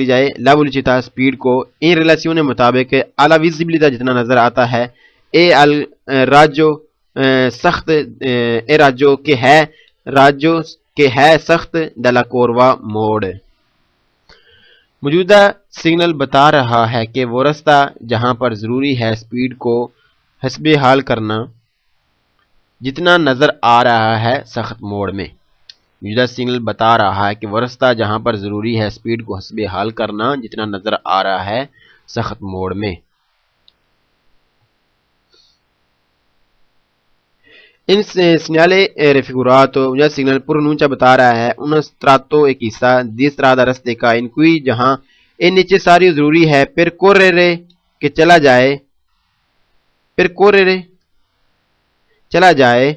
جائے la velocità سپیڈ کو in relazione مطابق alla visibilità جتنا نظر آتا ہے e al raggio سخت raggio کہ ہے راجو کہ ہے سخت دلا کوروا موڑ۔ موجودہ سگنل بتا رہا ہے کہ وہ راستہ جہاں پر ضروری ہے سپیڈ کو حسب حال کرنا جتنا نظر آ رہا ہے سخت موڑ میں۔ موجودہ سگنل بتا رہا ہے کہ وہ راستہ جہاں پر ضروری ہے سپیڈ کو حسب حال کرنا جتنا نظر آ رہا ہے سخت موڑ میں۔ In segnale raffigurato, un segnale pronuncia bata raha hai un tratto e chissà di strada raste ka in cui jahan è necessario ضروری ہے percorrere کہ چلا جائے percorrere چلا جائے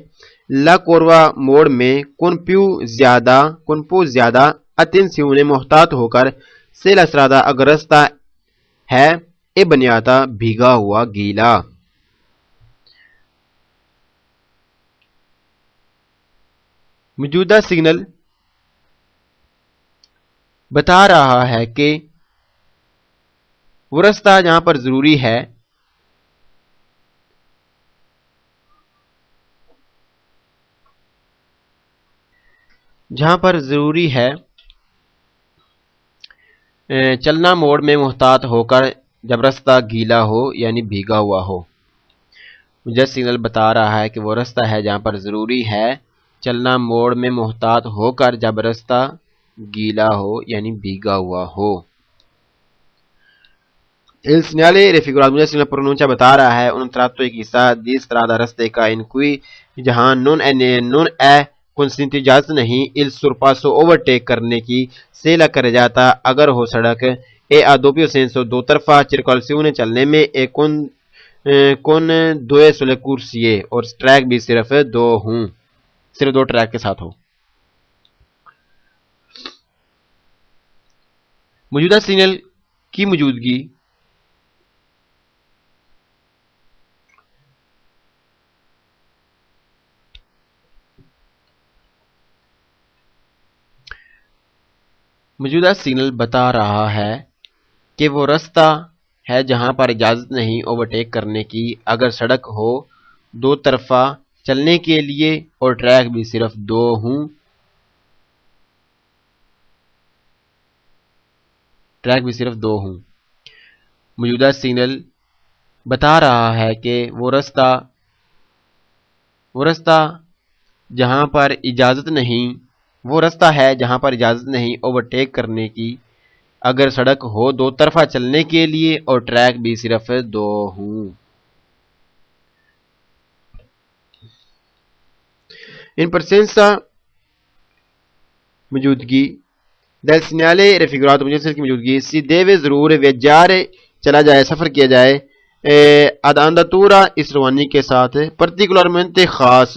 la curva موڑ میں con più زیادہ attenzione محتاط ہو کر se la strada اگر راستہ ہے e bagnata بھیگا ہوا گیلا۔ موجودہ سگنل بتا رہا ہے کہ وہ راستہ جہاں پر ضروری ہے چلنا موڑ میں محتاط ہو کر جب راستہ گیلا ہو یعنی بھیگا ہوا ہو۔ موجودہ سگنل بتا رہا ہے کہ وہ راستہ ہے جہاں پر ضروری ہے چلنا موڑ میں محتاط ہو کر جب راستہ گیلا ہو یعنی بھیگا ہوا ہو۔ Il segnale raffigurato un segnale pronuncia بتا رہا ہے un tratto e chissà di strada raste ka in cui جہاں non è consentito اجازت نہیں il sorpasso overtake کرنے کی se la carreggiata اگر ہو سڑک e a doppio senso دو طرفہ circolazione چلنے میں e con due sole corsie اور ٹریک بھی صرف دو ٹریک کے ساتھ ہو۔ موجودہ سگنل کی موجودگی بتا رہا ہے کہ وہ راستہ ہے جہاں پر اجازت نہیں اوورٹیک کرنے کی اگر سڑک ہو دو طرفہ چلنے کے لیے اور ٹریک بھی صرف دو ہوں۔ موجودہ سگنل بتا رہا ہے کہ وہ راستہ جہاں پر اجازت نہیں اوورٹیک کرنے کی اگر سڑک ہو دو طرفہ چلنے کے لیے اور ٹریک بھی صرف دو ہوں۔ In presenza موجودگی del segnale raffigurato کی موجودگی si deve ضرور viaggiare چلا جائے سفر کیا جائے ad andatura اس روانی کے ساتھ particolarmente خاص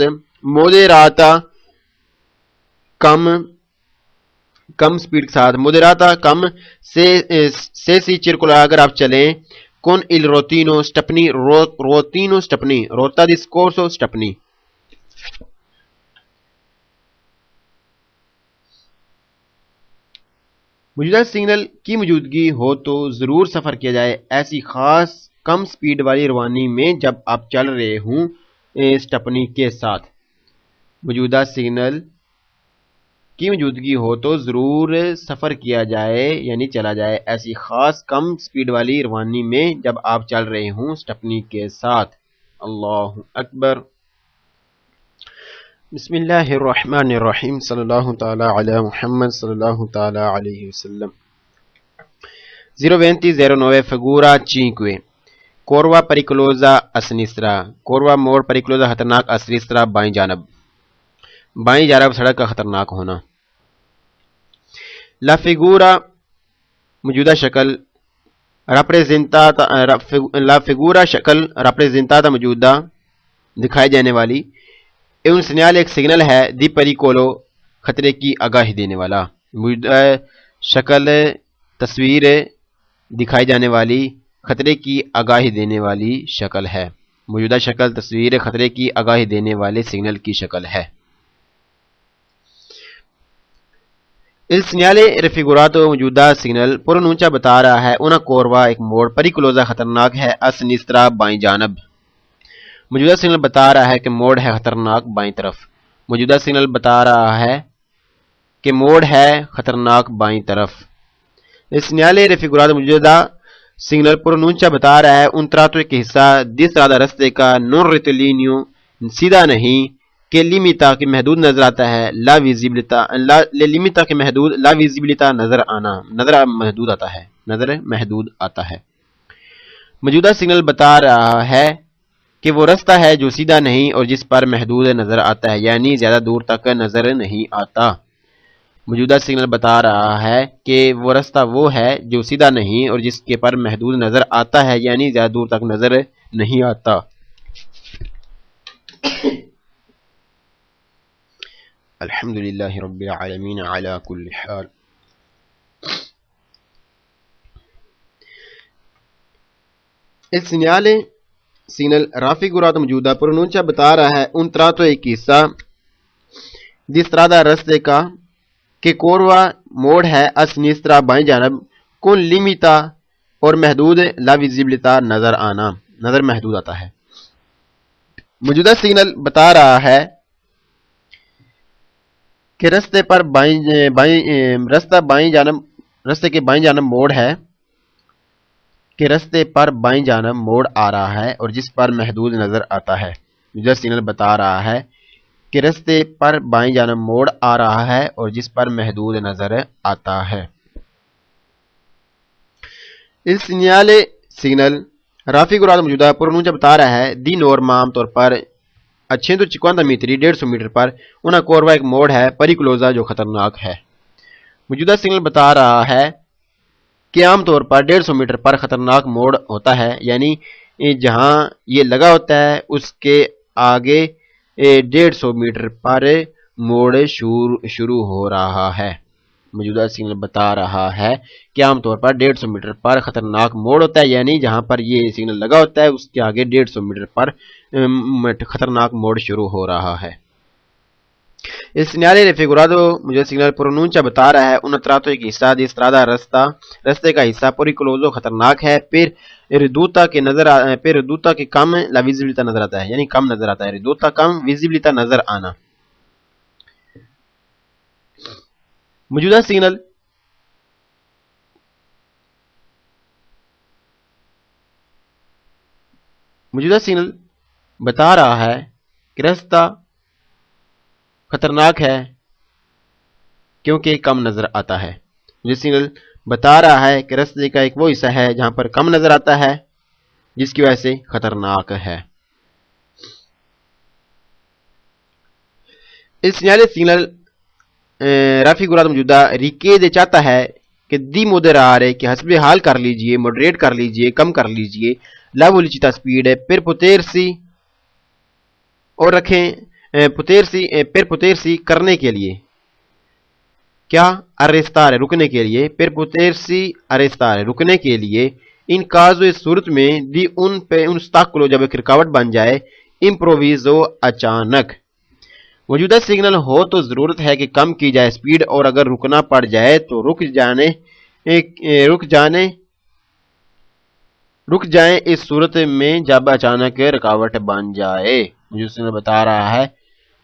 moderata کم سپیڈ کے ساتھ moderata کم سے si circola اگر آپ چلیں con il rotino stepney rota di scorso stepney۔ موجودہ سگنل کی موجودگی ہو تو ضرور سفر کیا جائے ایسی خاص کم سپیڈ والی روانی میں جب آپ چل رہے ہوں سٹپنی کے ساتھ۔ موجودہ سگنل کی موجودگی ہو تو ضرور سفر کیا جائے یعنی چلا جائے ایسی خاص کم سپیڈ والی روانی میں جب آپ چل رہے ہوں سٹپنی کے ساتھ۔ اللہ اکبر۔ بسم اللہ الرحمن الرحیم صلی اللہ تعالی علی محمد صلی اللہ تعالی علیہ وسلم۔ 020-09 figura 5 کوروا پریکلوزا a sinistra کوروا موڑ پریکلوزا خطرناک a sinistra بائیں جانب سڑک کا خطرناک ہونا۔ لا فیگورا موجودہ شکل rappresentata موجودہ دکھائی جانے والی un segnale ایک سگنل ہے دی پریکولو خطرے کی آگاہی دینے والا۔ موجودہ شکل تصویر دکھائی جانے والی خطرے کی آگاہی دینے والی شکل ہے۔ موجودہ شکل تصویر خطرے کی آگاہی دینے والے سگنل کی شکل ہے۔ Il segnale raffigurato موجودہ سگنل پرونونچا بتا رہا ہے una curva ایک موڑ پریکلوزا خطرناک ہے a sinistra بائیں جانب۔ موجودہ سگنل بتا رہا ہے کہ موڑ ہے خطرناک بائیں طرف۔ موجودہ سگنل بتا رہا ہے کہ موڑ ہے خطرناک بائیں طرف. Il segnale raffigurato موجودہ سگنل پرونونچا بتا رہا ہے un tratto ایک حصہ di strada رستے کا non rettilineo سیدھا نہیں کہ لیمیتا کی محدود نظر آتا ہے لا ویزیبلتا لیمیتا کے محدود لا ویزیبلتا نظر آنا نظر محدود آتا ہے. موجودہ سگنل بتا رہا ہے کہ وہ رستہ ہے جو سیدھا نہیں اور جس پر محدود نظر آتا ہے یعنی زیادہ دور تک نظر نہیں آتا. موجودہ سگنل بتا رہا ہے کہ وہ رستہ وہ ہے جو سیدھا نہیں اور جس کے پر محدود نظر آتا ہے یعنی زیادہ دور تک نظر نہیں آتا. الحمدللہ رب العالمین علی کل حال. Il segnale signal raffigurato موجودہ پرونونچا بتا رہا ہے un tratto ایک حصہ di strada رستے کا کہ کوروا موڑ ہے a sinistra بائیں جانب con limita اور محدود la visibilità نظر محدود آتا ہے. موجودہ سگنل بتا رہا ہے کہ رستے کے بائیں جانب موڑ ہے کہ رستے پر بائیں جانب موڑ آ رہا ہے اور جس پر محدود نظر آتا ہے. موجودہ سگنل بتا رہا ہے کہ رستے پر بائیں جانب موڑ آ رہا ہے اور جس پر محدود نظر آتا ہے. Il segnale signal raffigurato موجودہ پرونونچا بتا رہا ہے di norma عام طور پر 150 میٹر 150 میٹر پر una curva ایک موڑ ہے pericolosa جو خطرناک ہے. موجودہ سگنل بتا رہا ہے کہ عام طور پر 150 میٹر پر خطرناک موڑ ہوتا ہے یعنی جہاں یہ لگا ہوتا ہے اس کے آگے 150 میٹر پر موڑ شروع ہو رہا ہے. موجودہ سگنل بتا رہا ہے کہ عام طور پر 150 میٹر پر خطرناک موڑ ہوتا ہے یعنی جہاں پر یہ سگنل لگا ہوتا ہے اس کے آگے 150 میٹر پر خطرناک موڑ شروع ہو رہا ہے. Il segnale raffigurato مجھے سگنل پرونونچا بتا رہا ہے un tratto ایک حصہ di strada رستے کا حصہ pericoloso خطرناک ہے per ridotta کے کم la visibilità نظر آتا ہے یعنی کم نظر آتا ہے ridotta کم visibilità نظر آنا. موجودہ سگنل بتا رہا ہے کہ رستہ خطرناک ہے کیونکہ کم نظر آتا ہے. موجودہ سگنل بتا رہا ہے کہ رستے کا ایک وہ حصہ ہے جہاں پر کم نظر آتا ہے جس کی وجہ سے خطرناک ہے. Il segnale signal raffigurato موجودہ richiede چاہتا ہے کہ di moderare کہ حسب حال کر لیجئے مڈریٹ کر لیجئے کم کر لیجئے la velocità speed per potersi اور رکھیں per potersi کرنے کے لیے کیا arrestare رکنے کے لیے per potersi arrestare رکنے کے لیے ان caso اس صورت میں di un ostacolo جب ایک رکاوٹ بن جائے improvviso اچانک. موجودہ سگنل ہو تو ضرورت ہے کہ کم کی جائے سپیڈ اور اگر رکنا پڑ جائے تو رک جائیں اس صورت میں جب اچانک رکاوٹ بن جائے. مجھے سگنل بتا رہا ہے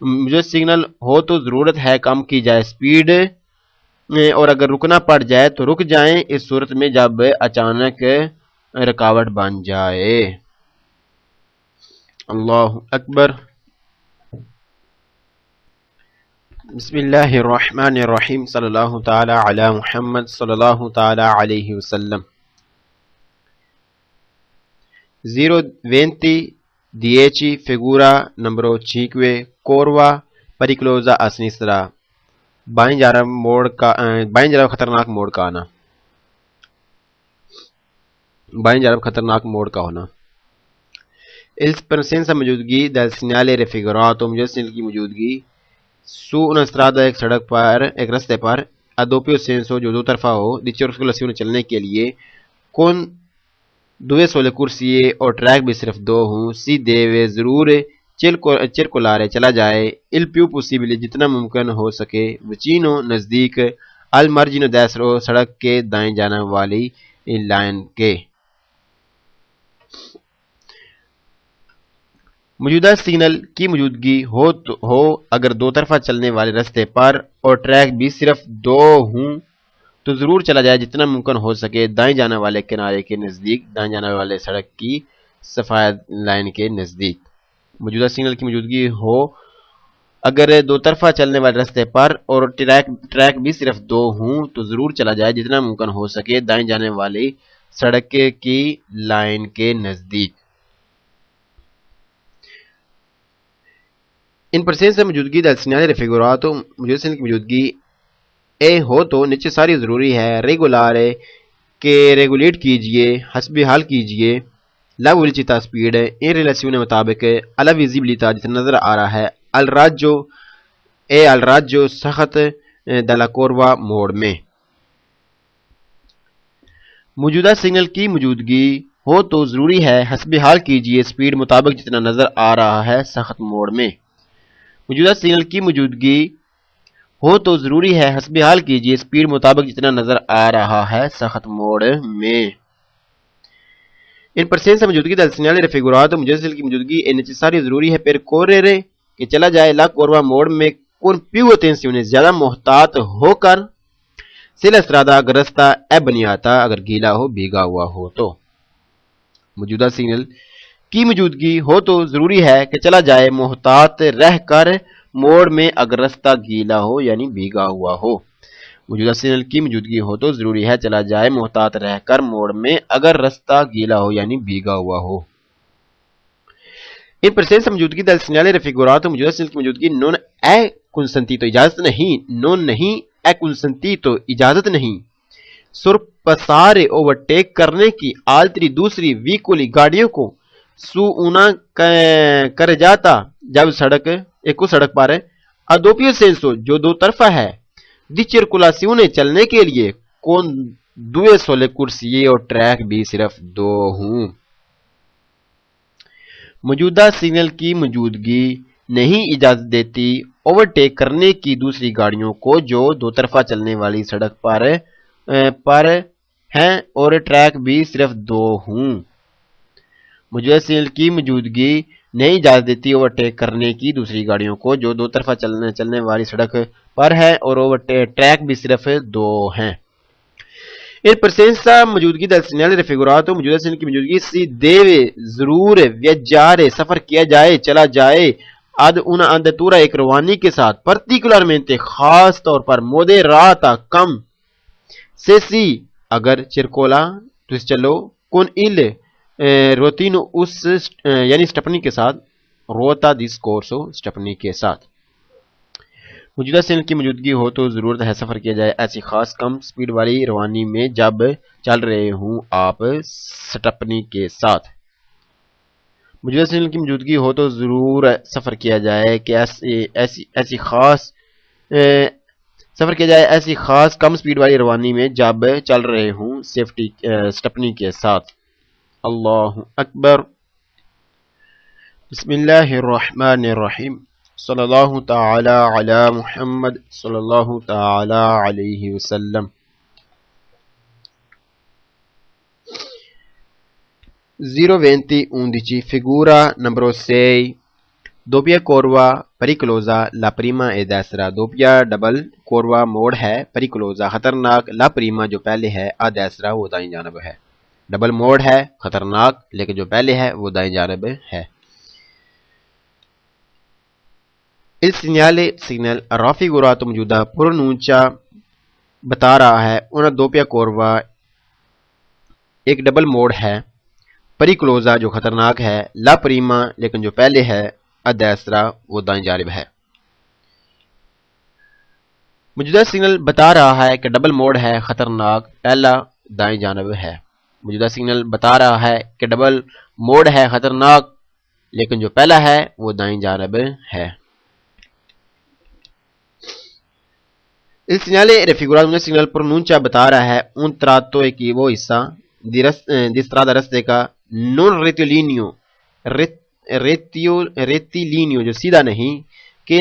مجھے سگنل ہو تو ضرورت ہے کم کی جائے سپیڈ اور اگر رکنا پڑ جائے تو رک جائیں اس صورت میں جب اچانک رکاوٹ بن جائے. اللہ اکبر. بسم اللہ الرحمن الرحیم صلی اللہ تعالی علی محمد صلی اللہ تعالی علیہ وسلم. 020 figura numero 5 curva pericolosa a sinistra بائیں جانب خطرناک موڑ کا آنا بائیں جانب خطرناک موڑ کا ہونا. اس presenza موجودگی del segnale raffigurato مجھے سگنل کی موجودگی su una strada ایک سڑک پر ایک رستے پر a doppio senso جو دو طرفہ ہو di circolazione چلنے کے لیے con due sole corsie اور ٹریک بھی صرف دو ہوں si deve ضرور circolare چلا جائے il più possibile جتنا ممکن ہو سکے vicino نزدیک al margine destro سڑک کے دائیں جانب والی لائن کے. موجودہ سگنل کی موجودگی ہو اگر دو طرفہ چلنے والے رستے پر اور ٹریک بھی صرف دو ہوں تو ضرور چلا جائے جتنا ممکن ہو سکے دائیں جانے والے کنارے کے نزدیک، دائیں جانے والے سڑک کی سفید لائن کے نزدیک۔ موجودہ سگنل کی موجودگی ہو اگر دو طرفہ چلنے والے رستے پر اور ٹریک بھی صرف دو ہوں تو ضرور چلا جائے جتنا ممکن ہو سکے دائیں جانے والی سڑک کی لائن کے نزدیک۔ ان پرسنس موجودگی del segnale raffigurato موجودہ سگنل کی موجودگی اے ہو تو necessario ضروری ہے ریگولارے کہ ریگولیٹ کیجئے، حسب حال کیجئے la velocità speed in relazione مطابق alla visibilità جتنا نظر آ رہا ہے al raggio سخت della curva موڑ میں۔ موجودہ سگنل کی موجودگی ہو تو ضروری ہے حسب حال کیجئے سپیڈ مطابق جتنا نظر آ رہا ہے سخت موڑ میں۔ موجودہ سگنل کی موجودگی ہو تو ضروری ہے حسب حال کیجئے سپیڈ مطابق جتنا نظر آ رہا ہے سخت موڑ میں۔ ان پرسنس موجودگی del segnale raffigurato موجودہ سگنل کی موجودگی è necessario ضروری ہے percorrere کہ چلا جائے la curva موڑ میں con più attenzione زیادہ محتاط ہو کر se la strada اگر رستہ è bagnata اگر گیلا ہو بھیگا ہوا ہو تو۔ موجودہ سگنل کی موجودگی ہو تو ضروری ہے کہ چلا جائے محتاط رہ کر موڑ میں اگر رستہ گیلا ہو یعنی بھیگا ہوا ہو۔ موجودہ سگنل کی موجودگی ہو تو ضروری ہے چلا جائے محتاط رہ کر موڑ میں اگر رستہ گیلا ہو یعنی بھیگا ہوا ہو۔ ان پرسنس موجودگی del segnale raffigurato موجودہ سگنل کی موجودگی non è consentito اجازت نہیں، non نہیں è consentito اجازت نہیں، sorpassare overtake کرنے کی altri دوسری veicoli گاڑیوں کو su una carreggiata جب ایک سڑک پر a doppio senso جو دو طرفہ ہے di circolazione چلنے کے لیے con due sole corsie اور ٹریک بھی صرف دو ہوں۔ موجودہ سگنل کی موجودگی نہیں اجازت دیتی اوورٹیک کرنے کی دوسری گاڑیوں کو جو دو طرفہ چلنے والی سڑک پر ہیں اور ٹریک بھی صرف دو ہوں۔ موجودہ سگنل کی موجودگی نہیں اجازت دیتی اوورٹیک کرنے کی دوسری گاڑیوں کو جو دو طرفہ چلنے والی سڑک پر ہے اور ٹریک بھی صرف دو ہیں۔ ان presenza موجودگی del segnale raffigurato موجودہ سگنل کی موجودگی si deve ضرور viaggiare سفر کیا جائے چلا جائے ad una andatura ایک روانی کے ساتھ particolarmente خاص طور پر moderata کم se si اگر circola تو اس چلو con il rotino اس یعنی سٹپنی کے ساتھ ruota di scorso سٹپنی کے ساتھ۔ موجودہ سگنل کی موجودگی ہو تو ضرورت ہے سفر کیا جائے ایسی خاص کم سپیڈ والی روانی میں جب چل رہے ہوں آپ سٹپنی کے ساتھ۔ موجودہ سگنل کی موجودگی ہو تو ضرور سفر کیا جائے کہ ایسی خاص کم سپیڈ والی روانی میں جب چل رہے ہوں سٹپنی کے ساتھ۔ اللہ اکبر۔ بسم اللہ الرحمن الرحیم۔ صلی اللہ تعالی علی محمد صلی اللہ تعالی علیہ وسلم۔ 02011 figura numero 6 doppia curva pericolosa la prima e destra doppia double curva موڑ ہے pericolosa خطرناک la prima جو پہلے ہے a destra وہ دائیں جانب ہے۔ ڈبل موڑ ہے خطرناک لیکن جو پہلے ہے وہ دائیں جانب ہے۔ Il segnale raffigurato موجودہ pronuncia بتا رہا ہے una doppia curva ایک ڈبل موڑ ہے pericolosa جو خطرناک ہے la prima لیکن جو پہلے ہے a destra وہ دائیں جانب ہے۔ موجودہ سگنل بتا رہا ہے کہ ڈبل موڑ ہے خطرناک پہلا دائیں جانب ہے۔ موجودہ سگنل بتا رہا ہے کہ ڈبل موڑ ہے خطرناک لیکن جو پہلا ہے وہ دائیں جانب ہے۔ Il segnale raffigurato un segnale pronuncia بتا رہا ہے un tratto ایک وہ حصہ di strada رستے کا non rettilineo rettilineo جو سیدھا نہیں کہ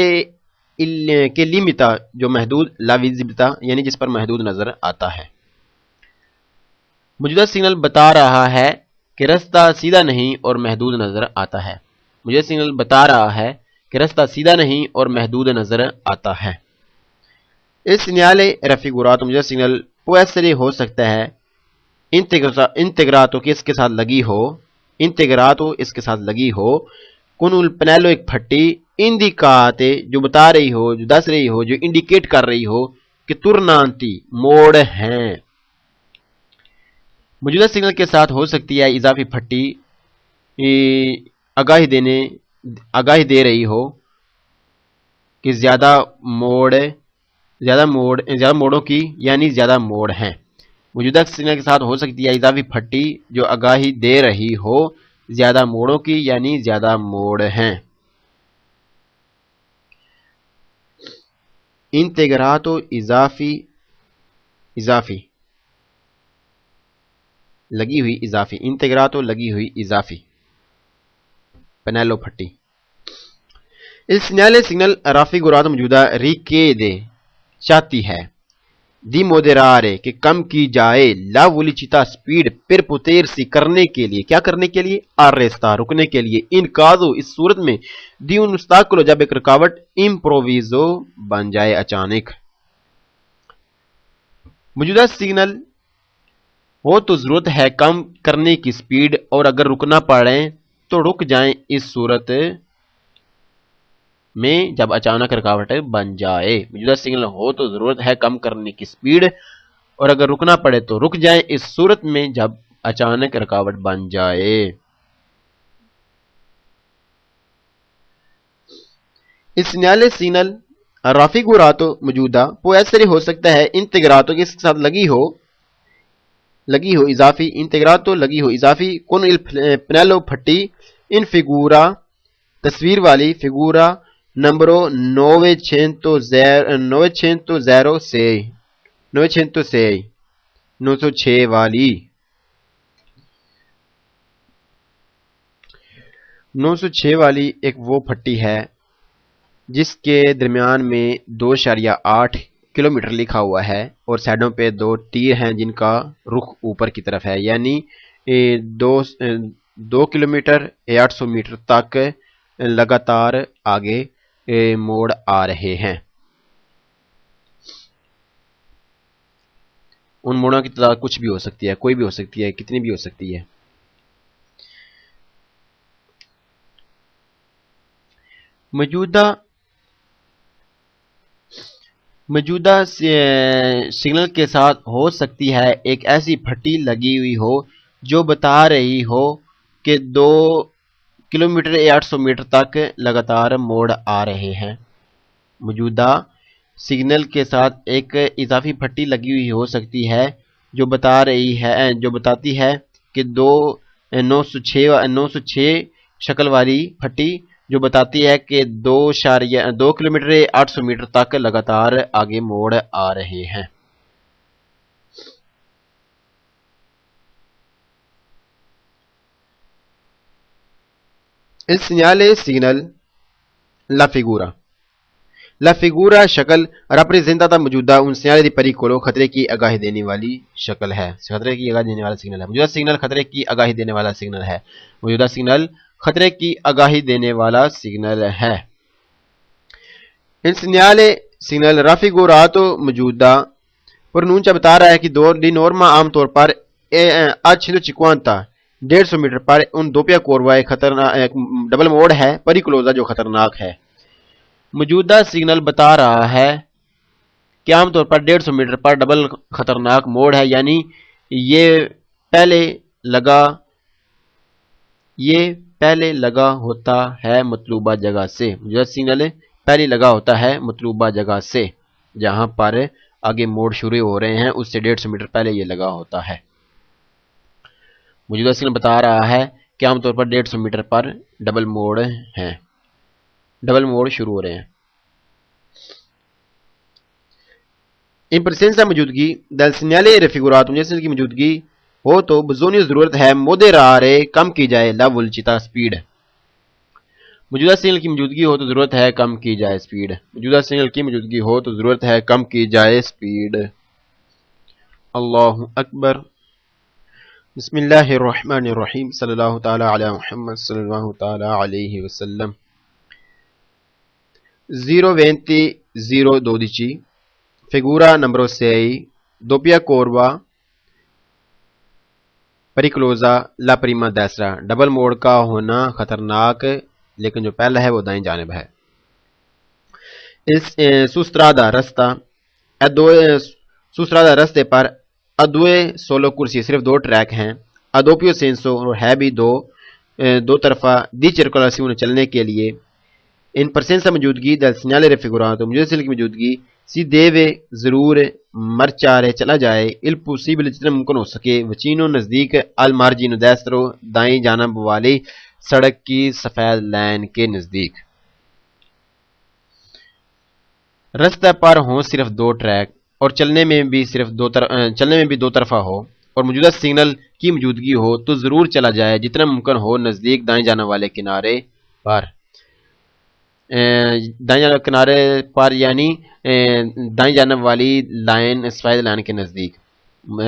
limita جو محدود la visibilità یعنی جس پر محدود نظر آتا ہے۔ موجودہ سگنل بتا رہا ہے کہ رستہ سیدھا نہیں اور محدود نظر آتا ہے۔ موجودہ سگنل بتا رہا ہے کہ راستہ سیدھا نہیں اور محدود نظر آتا ہے. Il segnale raffigurato موجودہ سگنل può essere ہو سکتا ہے integrato کہ اس کے ساتھ لگی ہو, integrato اس کے ساتھ لگی ہو, con un pannello ایک پھٹی, indicate جو بتا رہی ہو, جو دس رہی ہو, جو انڈیکیٹ کر رہی ہو کہ turnanti موڑ ہیں. موجودہ سگنل کے ساتھ ہو سکتی ہے اضافی پھٹی آگاہی دے رہی ہو کہ زیادہ موڑوں کی یعنی زیادہ موڑ ہیں. موجودہ سگنل کے ساتھ ہو سکتی ہے اضافی پھٹی جو آگاہی دے رہی ہو زیادہ موڑوں کی یعنی زیادہ موڑ ہیں. انٹیگراتو اضافی لگی ہوئی اضافی, انٹیگراتو لگی ہوئی اضافی, پنیلو پھٹی. Il segnale signal raffigurato موجودہ richiede چاہتی ہے di moderare کہ کم کی جائے la velocità speed per potersi کرنے کے لیے, کیا کرنے کے لیے, arresta رکنے کے لیے, in caso اس صورت میں di un ostacolo جب ایک رکاوٹ improvviso بن جائے اچانک. موجودہ سگنل ہو تو ضرورت ہے کم کرنے کی سپیڈ اور اگر رکنا پڑے تو رک جائیں اس صورت میں جب اچانک رکاوٹ بن جائے. موجودہ سگنل ہو تو ضرورت ہے کم کرنے کی سپیڈ اور اگر رکنا پڑے تو رک جائیں اس صورت میں جب اچانک رکاوٹ بن جائے. Il segnale signal raffigurato موجودہ può essere ہو سکتا ہے integrato کے ساتھ لگی ہو اضافی, integrato لگی ہو اضافی, con il pannello پھٹی, in figura تصویر والی, figura نمبرو 906 والی, 906 والی ایک وہ پھٹی ہے جس کے درمیان میں 2.8 کلومیٹر لکھا ہوا ہے اور سائڈوں پہ 2 تیر ہیں جن کا رخ اوپر کی طرف ہے, یعنی 2 کلومیٹر 800 میٹر تک لگاتار آگے موڑ آ رہے ہیں. ان موڑوں کی تعداد کچھ بھی ہو سکتی ہے, کوئی بھی ہو سکتی ہے, کتنی بھی ہو سکتی ہے. موجودہ سگنل کے ساتھ ہو سکتی ہے ایک ایسی پھٹی لگی ہوئی ہو جو بتا رہی ہو کہ 2 کلومیٹر 800 میٹر تک لگاتار موڑ آ رہے ہیں. موجودہ سگنل کے ساتھ ایک اضافی پھٹی لگی ہوئی ہو سکتی ہے جو بتاتی ہے کہ 906 شکل والی پھٹی جو بتاتی ہے کہ 2 کلومیٹر 800 میٹر تک لگاتار آگے موڑ آ رہے ہیں. Il segnale signal la figura شکل rappresentata موجودہ un segnale di pericolo خطرے کی آگاہی دینے والی شکل ہے, خطرے کی آگاہی دینے والا سگنل ہے. موجودہ سگنل خطرے کی آگاہی دینے والا سگنل ہے. موجودہ سگنل خطرے کی آگاہی دینے والا سگنل ہے. Il segnale signal raffigurato موجودہ پرونچا بتا رہا ہے کہ di norma عام طور پر a 150 میٹر پر ان دوپیا کوروا ایک خطرناک ڈبل موڑ ہے, پریکلوزا جو خطرناک ہے. موجودہ سگنل بتا رہا ہے کہ عام طور پر 150 میٹر پر ڈبل خطرناک موڑ ہے, یعنی یہ پہلے لگا ہوتا ہے مطلوبہ جگہ سے. موجودہ سگنل پہلے لگا ہوتا ہے مطلوبہ جگہ سے, جہاں پر آگے موڑ شروع ہو رہے ہیں اس سے 150 میٹر پہلے یہ لگا ہوتا ہے. موجودہ سگنل بتا رہا ہے کہ عام طور پر 150 میٹر پر ڈبل موڑ شروع ہو رہے ہیں. ان پرسنسا موجودگی del segnale raffigurato موجودہ کی موجودگی ہو تو بزونی ضرورت ہے moderare کم کی جائے la velocità speed. موجودہ سگنل کی موجودگی ہو تو ضرورت ہے کم کی جائے سپیڈ. موجودہ سگنل کی موجودگی ہو تو ضرورت ہے کم کی جائے سپیڈ. اللہ اکبر. بسم اللہ الرحمن الرحیم صلی اللہ تعالی علی محمد صلی اللہ تعالی علیہ وسلم. 02012 figura numero 6, doppia curva pericolosa la prima destra. Double موڑ کا ہونا خطرناک لیکن جو پہلا ہے وہ دائیں جانب ہے. اس سوسترادا رستہ سوسترادا رستے پر ادوے سولو کرسی صرف 2 ٹریک ہیں. ادوپیو سینسو ہے بھی دو طرفہ دی چرکولاسیون چلنے کے لیے. ان پرسنسا موجودگی del segnale raffigurato موجودہ سیل کی موجودگی سی دیوے ضرور مرچارے چلا جائے il possibile جتنا ممکن ہو سکے وچینو نزدیک المارجینو destro دائیں جانب والی سڑک کی سفید لائن کے نزدیک. رستہ پر ہوں صرف 2 ٹریک اور چلنے میں بھی 2 طرفہ ہو اور موجودہ سگنل کی موجودگی ہو تو ضرور چلا جائے جتنا ممکن ہو نزدیک دائیں جانب والے کنارے پر. دائیں جانب کنارے پر یعنی دائیں جانب والی لائن سفید لائن کے نزدیک.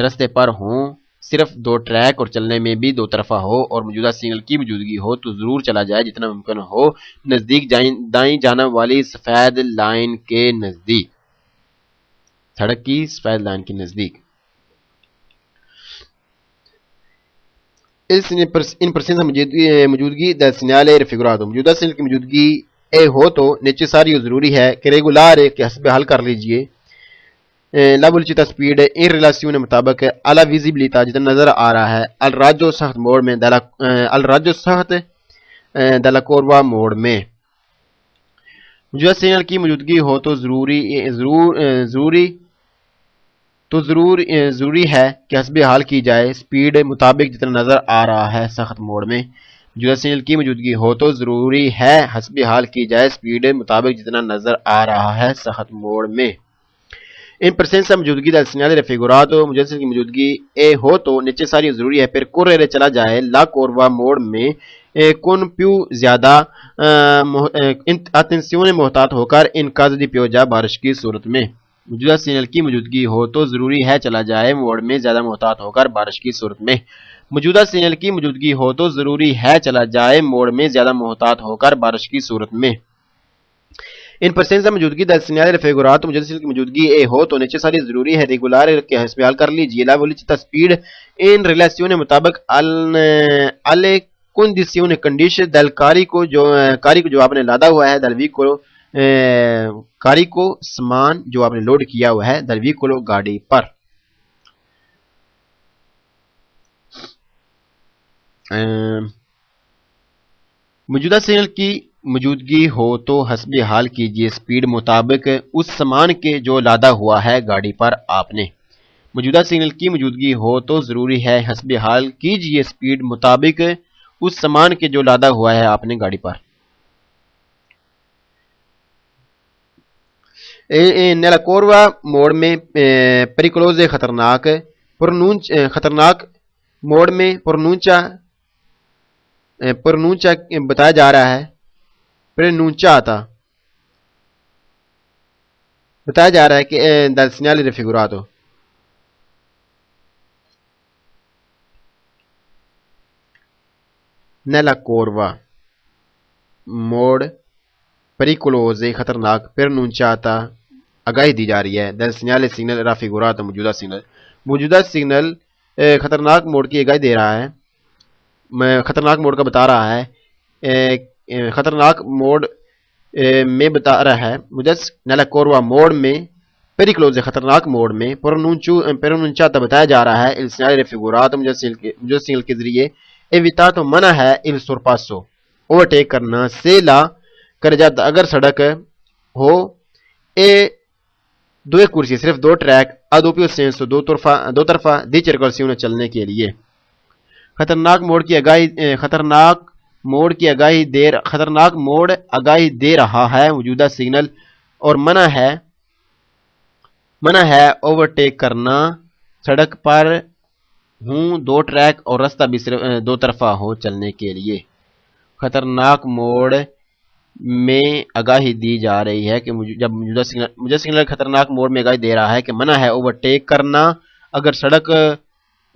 رستے پر ہوں صرف 2 ٹریک اور چلنے میں بھی 2 طرفہ ہو اور موجودہ سگنل کی موجودگی ہو تو ضرور چلا جائے جتنا ممکن ہو نزدیک دائیں جانب والی سفید لائن کے نزدیک. سڑک کی سفید لائن کے نزدیک. ان پرسنسا موجودگی del segnale raffigurato موجودہ سگنل کی موجودگی اے ہو تو نیچساری ضروری ہے کہ ریگولار کے حسب حل کر لیجئے. لا velocità سپیڈ ان ریلیشن مطابق الا ویزیبلٹی جتنا نظر آ رہا ہے الراجو سخت موڑ میں الراجو سخت della curva موڑ میں. موجودہ سگنل کی موجودگی ہو تو ضروری ہے کہ حسب حال کی جائے سپیڈ مطابق جتنا نظر آ رہا ہے سخت موڑ میں. موجودہ سگنل کی موجودگی ہو تو ضروری ہے حسب حال کی جائے سپیڈ مطابق جتنا نظر آ رہا ہے سخت موڑ میں. ان پرسنسا موجودگی del segnale raffigurato موجودہ سگنل کی موجودگی اے ہو تو نیچے ساری ضروری ہے پھر correre چلا جائے لا curva موڑ میں con più زیادہ attenzione محتاط ہو کر ان caso di pioggia بارش کی صورت میں. موجودہ سگنل کی موجودگی ہو تو ضروری ہے چلا جائے موڑ میں زیادہ محتاط ہو کر بارش کی صورت میں. موجودہ سگنل کی موجودگی ہو تو ضروری ہے چلا جائے موڑ میں زیادہ محتاط ہو کر بارش کی صورت میں. ان پرسنسا موجودگی del segnale raffigurato موجودہ سگنل کی موجودگی اے ہو تو نیچے ساری ضروری ہے ریگولار کے حسب حال کر لیجیے. لا velocità سپیڈ ان ریلیشن مطابق alle condizioni condition del carico جو آپ نے لادا ہوا ہے del veicolo carico سامان جو آپ نے لوڈ کیا ہوا ہے del veicolo گاڑی پر. موجودہ سگنل کی موجودگی ہو تو حسب حال کیجئے سپیڈ مطابق اس سامان کے جو لادا ہوا ہے گاڑی پر آپ نے. موجودہ سگنل کی موجودگی ہو تو ضروری ہے حسب حال کیجئے سپیڈ مطابق اس سامان کے جو لادا ہوا ہے آپ نے گاڑی پر. nella curva موڑ میں pericoloso خطرناک موڑ میں پرنونچا بتایا جا رہا ہے کہ del segnale raffigurato nella curva موڑ pericoloso خطرناک پرنونچاتا آگاہی دی جا رہی ہے del segnale signal raffigurato موجودہ سگنل خطرناک موڑ کی آگاہی دے رہا ہے خطرناک موڑ کا بتا رہا ہے خطرناک موڑ میں بتا رہا ہے. nella curva موڑ میں pericoloso خطرناک موڑ میں پرنونچاتا بتایا جا رہا ہے il segnale raffigurato موجودہ سگنل کے ذریعے evitato منع ہے il sorpasso اوورٹیک کرنا سے لا کر جاتا اگر سڑک ہو اے 2 کرسی صرف 2 ٹریک ادوپیو سینسو 2 طرفہ دی چرکولاسیون چلنے کے لیے. خطرناک موڑ آگاہی دے رہا ہے موجودہ سگنل اور منع ہے اوورٹیک کرنا سڑک پر ہوں 2 ٹریک اور راستہ بھی صرف 2 طرفہ ہو چلنے کے لیے. خطرناک موڑ میں آگاہی دی جا رہی ہے کہ جب موجودہ سگنل خطرناک موڑ میں آگاہی دے رہا ہے کہ منع ہے اوورٹیک کرنا اگر سڑک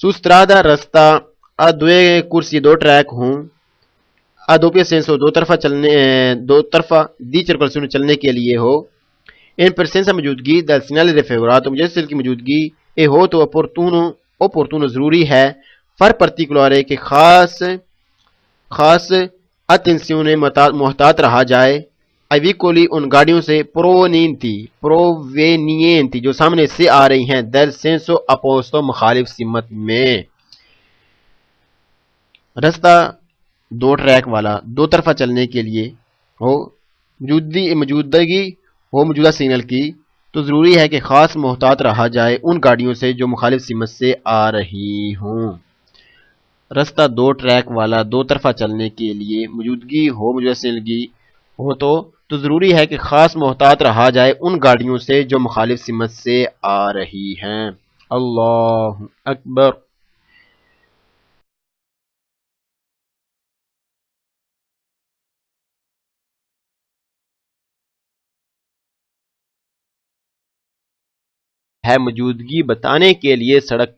Su strada resta a 2 corsie 2 track hوں a doppio senso 2 طرفہ di circolazione چلنے کے لیے ہو in presenza موجودگی del segnale raffigurato مجسل کی موجودگی e ہو تو opportuno ضروری ہے far particolare کہ خاص attenzione محتاط رہا جائے ai vicoli ان گاڑیوں سے provenienti جو سامنے سے آ رہی ہیں del senso opposto مخالف سمت میں رستہ 2 ٹریک والا 2 طرفہ چلنے کے لیے ہو موجودگی ہو موجودہ سگنل کی تو ضروری ہے کہ خاص محتاط رہا جائے ان گاڑیوں سے جو مخالف سمت سے آ رہی ہوں رستہ 2 ٹریک والا 2 طرفہ چلنے کے لیے موجودگی ہو موجودہ سگنل کی ہو تو ضروری ہے کہ خاص محتاط رہا جائے ان گاڑیوں سے جو مخالف سمت سے آ رہی ہیں اللہ اکبر ہے موجودگی بتانے کے لیے سڑک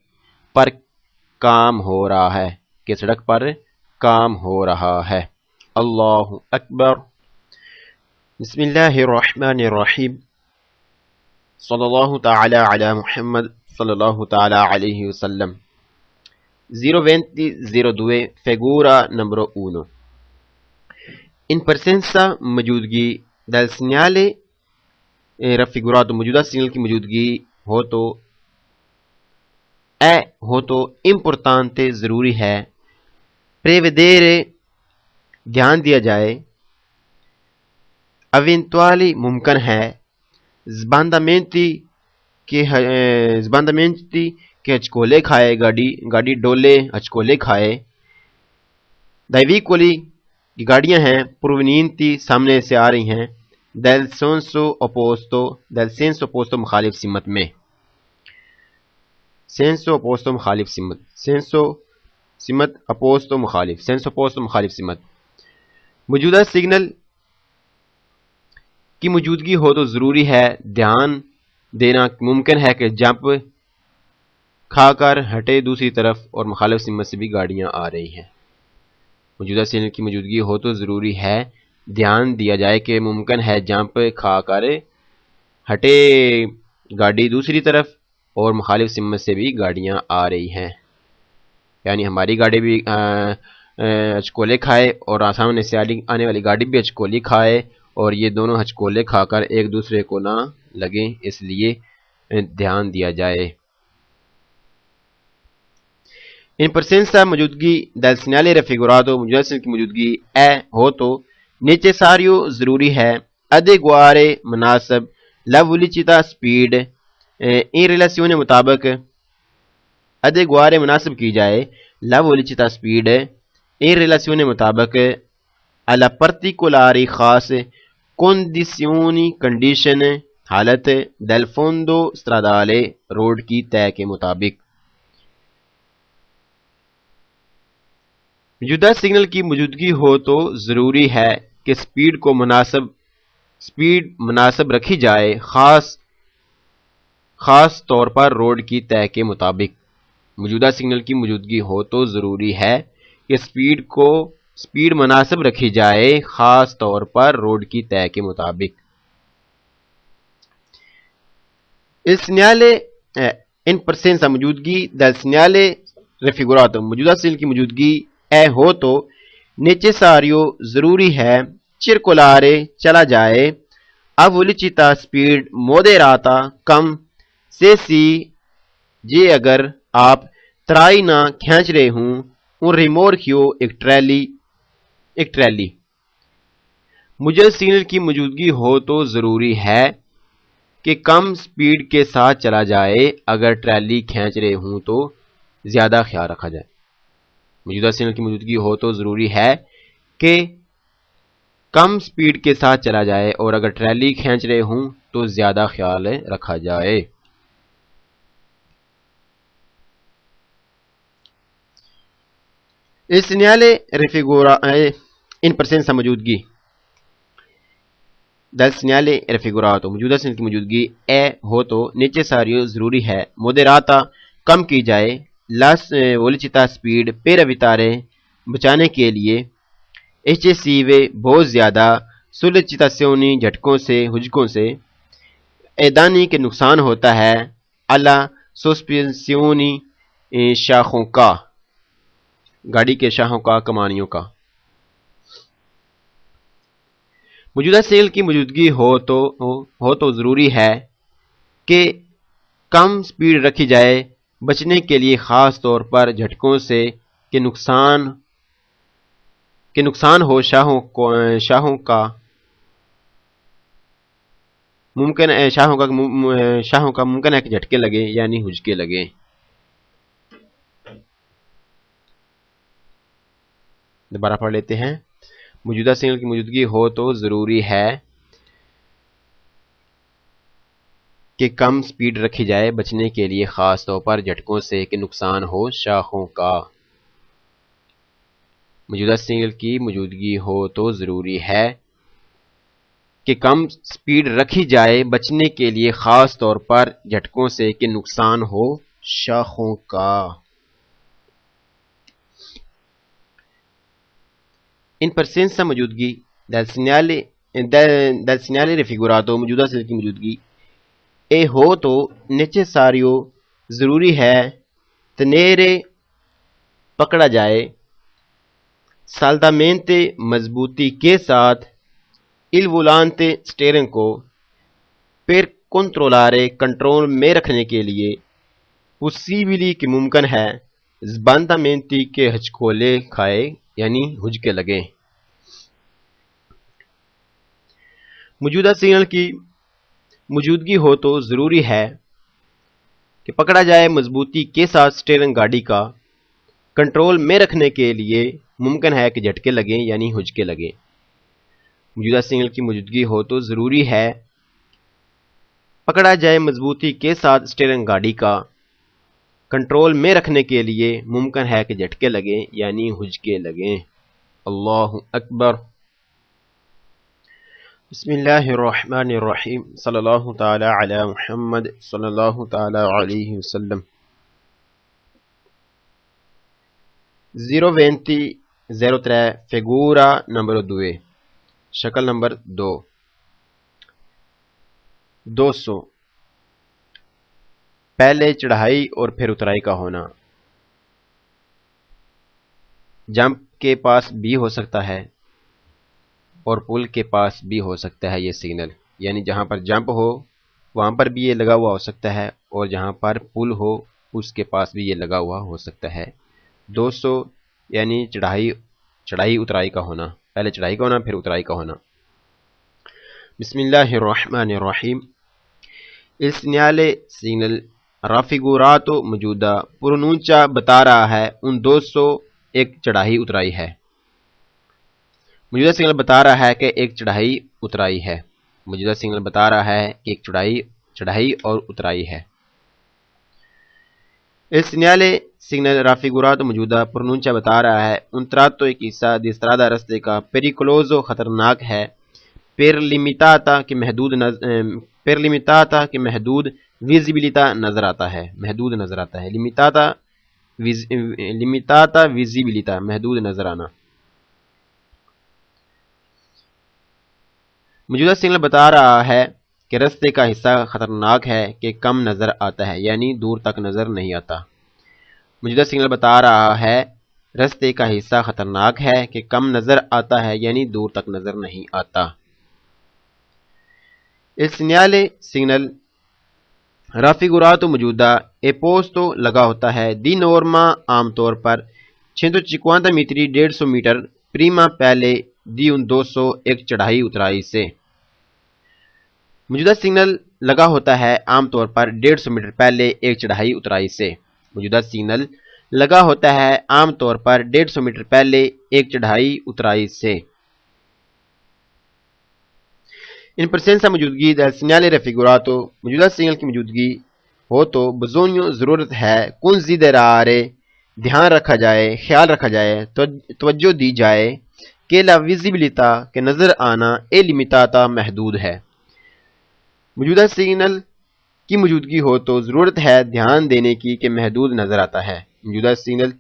پر کام ہو رہا ہے کہ سڑک پر کام ہو رہا ہے اللہ اکبر بسم اللہ الرحمن الرحیم صلی اللہ تعالی علی محمد صلی اللہ تعالی علیہ وسلم 02002 figura numero 1 in presenza موجودگی del segnale raffigurato موجودہ سگنل کی موجودگی ہو تو importante ضروری ہے prevedere دھیان دیا جائے eventuali ممکن ہے sbandamenti کے ہچکولے کھائے گاڑی ڈولے ہچکولے کھائے dai vicoli کی گاڑیاں ہیں provenienti سامنے سے آ رہی ہیں del senso opposto مخالف سمت میں senso opposto مخالف سمت senso سمت opposto مخالف سمت موجودہ سگنل کی موجودگی ہو تو ضروری ہے دھیان دینا ممکن ہے کہ جمپ کھا کر ہٹے دوسری طرف اور مخالف سمت سے بھی گاڑیاں آ رہی ہیں موجودہ سگنل کی موجودگی ہو تو ضروری ہے دھیان دیا جائے کہ ممکن ہے جمپ کھا کر ہٹے گاڑی دوسری طرف اور مخالف سمت سے بھی گاڑیاں آ رہی ہیں یعنی ہماری گاڑی بھی ہچکولے کھائے اور سامنے سے آنے والی گاڑی بھی ہچکولی کھائے اور یہ دونوں ہچکولے کھا کر ایک دوسرے کو نہ لگیں اس لیے دھیان دیا جائے ان presenza موجودگی del segnale raffigurato موجودہ سگنل کی موجودگی ہو تو necessario ضروری ہے adeguare مناسب la velocità speed in relazione مطابق adeguare مناسب کی جائے la velocità speed in relazione مطابق alla particolari خاص condition حالت del fondo stradale روڈ کی طے کے مطابق موجودہ سگنل کی موجودگی ہو تو ضروری ہے کہ سپیڈ مناسب رکھی جائے خاص طور پر روڈ کی طے کے مطابق موجودہ سگنل کی موجودگی ہو تو ضروری ہے کہ سپیڈ مناسب رکھی جائے خاص طور پر روڈ کی طے کے مطابق il segnale in presenza موجودگی del segnale raffigurato موجودہ سگنل کی موجودگی ہو تو necessario ضروری ہے circolare چلا جائے a velocità speed moderata کم سے جے اگر آپ ترائی نہ کھینچ رہے ہوں un rimorchio ایک ٹریلی موجودہ سگنل کی موجودگی ہو تو ضروری ہے کہ کم سپیڈ کے ساتھ چلا جائے اگر ٹریلی کھینچ رہے ہوں تو زیادہ خیال رکھا جائے موجودہ سگنل کی موجودگی ہو تو ضروری ہے کہ کم سپیڈ کے ساتھ چلا جائے اور اگر ٹریلی کھینچ رہے ہوں تو زیادہ خیال رکھا جائے il segnale raffigura in presenza موجودگی dal segnale raffigurato موجودہ سیگنل کی موجودگی اے ہو تو necessario ضروری ہے moderata کم کی جائے la velocità speed per evitare بچانے کے لیے eccessive بہت زیادہ sollecitazioni جھٹکوں سے ہجکوں سے ایدانی کے نقصان ہوتا ہے alla sospensioni شاخوں کا گاڑی کے شاخوں کا کمانیوں کا موجودہ سیل کی موجودگی ہو تو ضروری ہے کہ کم سپیڈ رکھی جائے بچنے کے لیے خاص طور پر جھٹکوں سے کہ نقصان ہو شاہوں کا ممکن ہے کہ جھٹکے لگے یعنی ہجکے لگے دوبارہ پڑھ لیتے ہیں موجودہ سگنل کی موجودگی ہو تو ضروری ہے کہ کم سپیڈ رکھی جائے بچنے کے لیے خاص طور پر جھٹکوں سے کہ نقصان ہو شاخوں کا موجودہ سگنل کی موجودگی ہو تو ضروری ہے کہ کم سپیڈ رکھی جائے بچنے کے لیے خاص طور پر جھٹکوں سے کہ نقصان ہو شاخوں کا in presenza موجودگی del segnale raffigurato موجودہ سیل کی موجودگی اے ہو تو necessario ضروری ہے tenere پکڑا جائے saldamente مضبوطی کے ساتھ il volante steering کو per controllare کنٹرول میں رکھنے کے لیے possibili کہ ممکن ہے sbandamenti کے ہچکولے کھائے یعنی ہجکے لگیں موجودہ سگنل کی موجودگی ہو تو ضروری ہے کہ پکڑا جائے مضبوطی کے ساتھ سٹیئرنگ گاڑی کا کنٹرول میں رکھنے کے لیے ممکن ہے کہ جھٹکے لگیں یعنی ہجکے لگیں موجودہ سگنل کی موجودگی ہو تو ضروری ہے پکڑا جائے مضبوطی کے ساتھ سٹیئرنگ گاڑی کا کنٹرول میں رکھنے کے لیے ممکن ہے کہ جھٹکے لگیں یعنی ہجکے لگیں اللہ اکبر بسم اللہ الرحمن الرحیم صلی اللہ تعالی علی محمد صلی اللہ تعالی علیہ وسلم 020-03 figura numero 2 شکل نمبر 200 پہلے چڑھائی اور پھر اترائی کا ہونا جمپ کے پاس بھی ہو سکتا ہے اور پل کے پاس بھی ہو سکتا ہے یہ سگنل یعنی جہاں پر جمپ ہو وہاں پر بھی یہ لگا ہوا ہو سکتا ہے اور جہاں پر پل ہو اس کے پاس بھی یہ لگا ہوا ہو سکتا ہے 200 یعنی چڑھائی اترائی کا ہونا پہلے چڑھائی کا ہونا پھر اترائی کا ہونا بسم اللہ الرحمن الرحیم il segnale signal raffigurato موجودہ پرونونچا بتا رہا ہے ان 200 ایک چڑھائی اترائی ہے موجودہ سگنل بتا رہا ہے کہ ایک چڑھائی اترائی ہے موجودہ سگنل بتا رہا ہے کہ ایک چڑھائی اور اترائی ہے il segnale signal raffigurato موجودہ پرونونچا بتا رہا ہے un tratto ایک حصہ di strada رستے کا pericoloso خطرناک ہے per limitata کہ محدود visibilità نظر آتا ہے limitata visibilità محدود نظر آنا موجودہ سگنل بتا رہا ہے کہ رستے کا حصہ خطرناک ہے کہ کم نظر آتا ہے یعنی دور تک نظر نہیں آتا موجودہ سگنل بتا رہا ہے رستے کا حصہ خطرناک ہے کہ کم نظر آتا ہے یعنی دور تک نظر نہیں آتا il segnale signal raffigurato موجودہ è posto لگا ہوتا ہے di norma عام طور پر 150 میٹری 150 میٹر prima پہلے di un 200 ایک چڑھائی اترائی سے موجودہ سگنل لگا ہوتا ہے عام طور پر 150 میٹر پہلے ایک چڑھائی اترائی سے موجودہ سگنل لگا ہوتا ہے عام طور پر 150 میٹر پہلے ایک چڑھائی اترائی سے ان presenza موجودگی del segnale raffigurato موجودہ سگنل کی موجودگی ہو تو bisogno ضرورت ہے considerare دھیان رکھا جائے خیال رکھا جائے توجہ دی جائے کہ لا ویزیبلٹà کہ نظر آنا اے limitata محدود ہے۔ موجودہ سگنل کی موجودگی ہو تو ضرورت ہے دھیان دینے کی کہ محدود نظر آتا ہے۔ موجودہ سگنل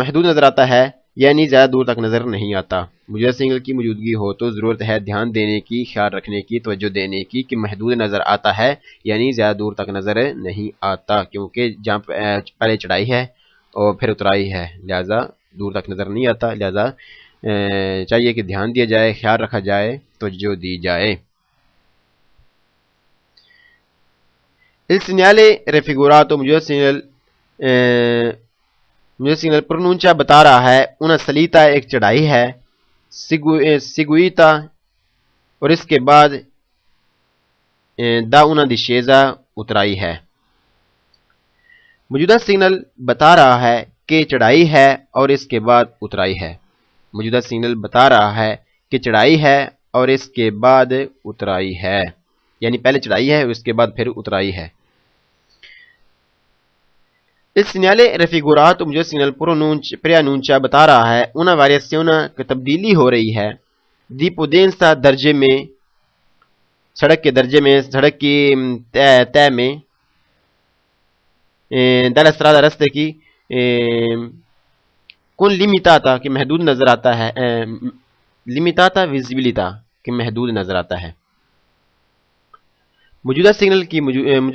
محدود نظر آتا ہے یعنی زیادہ دور تک نظر نہیں آتا۔ موجودہ سگنل کی موجودگی ہو تو ضرورت ہے دھیان دینے کی، خیال رکھنے کی، توجہ دینے کی کہ محدود نظر آتا ہے یعنی زیادہ دور تک نظر نہیں آتا، کیونکہ جہاں پہلے چڑھائی ہے اور پھر اترائی ہے لہذا دور تک نظر نہیں آتا، لہذا چاہیے کہ دھیان دیا جائے، خیال رکھا جائے، توجہ دی جائے۔ Il segnale raffigurato موجودہ سگنل پرونونچا بتا رہا ہے una salita ایک چڑھائی ہے، seguita اور اس کے بعد da una discesa اترائی ہے۔ موجودہ سگنل بتا رہا ہے کہ چڑھائی ہے اور اس کے بعد اترائی ہے۔ موجودہ سگنل بتا رہا ہے کہ چڑھائی ہے اور اس کے بعد اترائی ہے، یعنی پہلے چڑھائی ہے اور اس کے بعد پھر اترائی ہے۔ Il segnale raffigurato موجودہ سگنل preannuncia بتا رہا ہے una variazione کہ تبدیلی ہو رہی ہے di potenza درجے میں، سڑک کے درجے میں، سڑک کی طے میں، dalla strada راستے کی، con limitata کہ محدود نظر آتا ہے، limitata visibilità کہ محدود نظر آتا ہے۔ موجودہ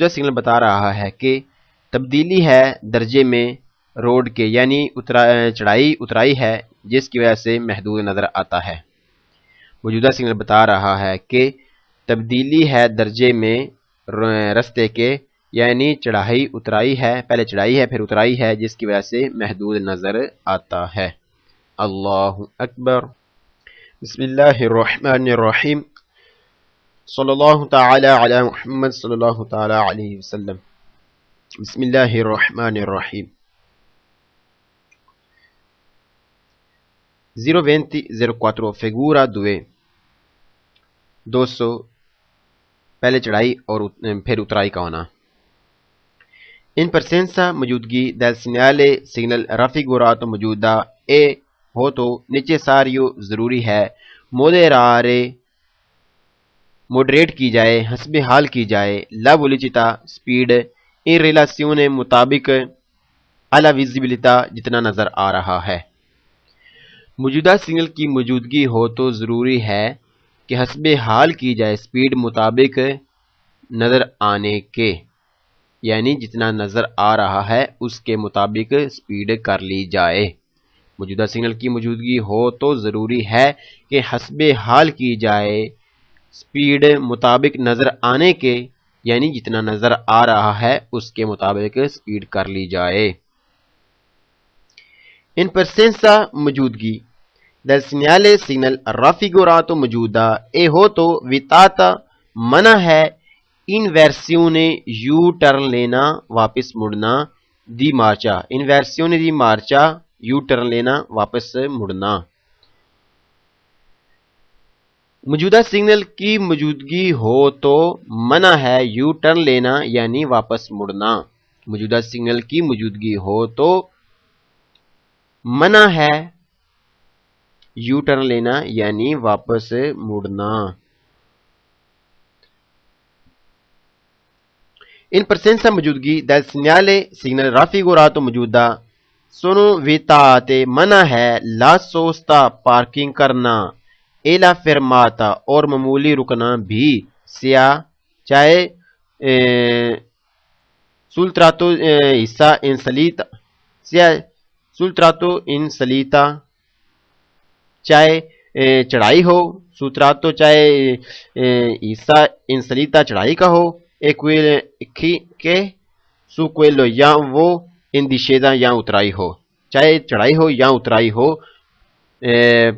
سگنل بتا رہا ہے کہ تبدیلی ہے درجے میں روڈ کے، یعنی چڑھائی اترائی ہے جس کی وجہ سے محدود نظر آتا ہے۔ موجودہ سگنل بتا رہا ہے کہ تبدیلی ہے درجے میں رستے کے، یعنی چڑھائی اترائی ہے، پہلے چڑھائی ہے پھر اترائی ہے جس کی وجہ سے محدود نظر آتا ہے۔ اللہ اکبر۔ بسم اللہ الرحمن الرحیم، صلی اللہ تعالی علی محمد صلی اللہ تعالی علیہ وسلم۔ بسم اللہ الرحمن الرحیم۔ 02004 figura 200 پہلے چڑھائی اور پھر اترائی کا ہونا۔ ان presenza موجودگی del segnale سگنل raffigurato موجودہ اے ہو تو necessario ضروری ہے مودریٹ کی جائے، حسب حال کی جائے، la velocità speed in relazione مطابق alla visibilità جتنا نظر آ رہا ہے۔ موجودہ سگنل کی موجودگی ہو تو ضروری ہے کہ حسب حال کی جائے، سپیڈ مطابق نظر آنے کے، یعنی جتنا نظر آ رہا ہے اس کے مطابق سپیڈ کر لی جائے۔ موجودہ سگنل کی موجودگی ہو تو ضروری ہے کہ حسب حال کی جائے، سپیڈ مطابق نظر آنے کے، یعنی جتنا نظر آ رہا ہے اس کے مطابق سپیڈ کر لی جائے۔ ان presenza موجودگی del segnale سگنل raffigurato موجودہ اے ہو تو vietata منع ہے inversione یو ٹرن لینا، واپس مڑنا، دی مارچا، inversione di marcia you turn لینا، واپس مڑنا۔ موجودہ سگنل کی موجودگی ہو تو منع ہے یو ٹرن لینا یعنی واپس مڑنا۔ موجودہ سگنل کی موجودگی ہو تو منع ہے یو ٹرن لینا یعنی واپس مڑنا۔ ان presenza موجودگی del segnale سگنل raffigurato موجودہ sono vietate منع ہے la sosta پارکنگ کرنا، e la fermata اور معمولی رکنا بھی، sia چاہے sul tratto حصہ in salita، sia sul tratto in salita چاہے چڑھائی ہو، sul tratto چاہے حصہ in salita چڑھائی کا ہو، che su quello یا وہ in discesa یا اترائی ہو، چاہے چڑھائی ہو یا اترائی ہو،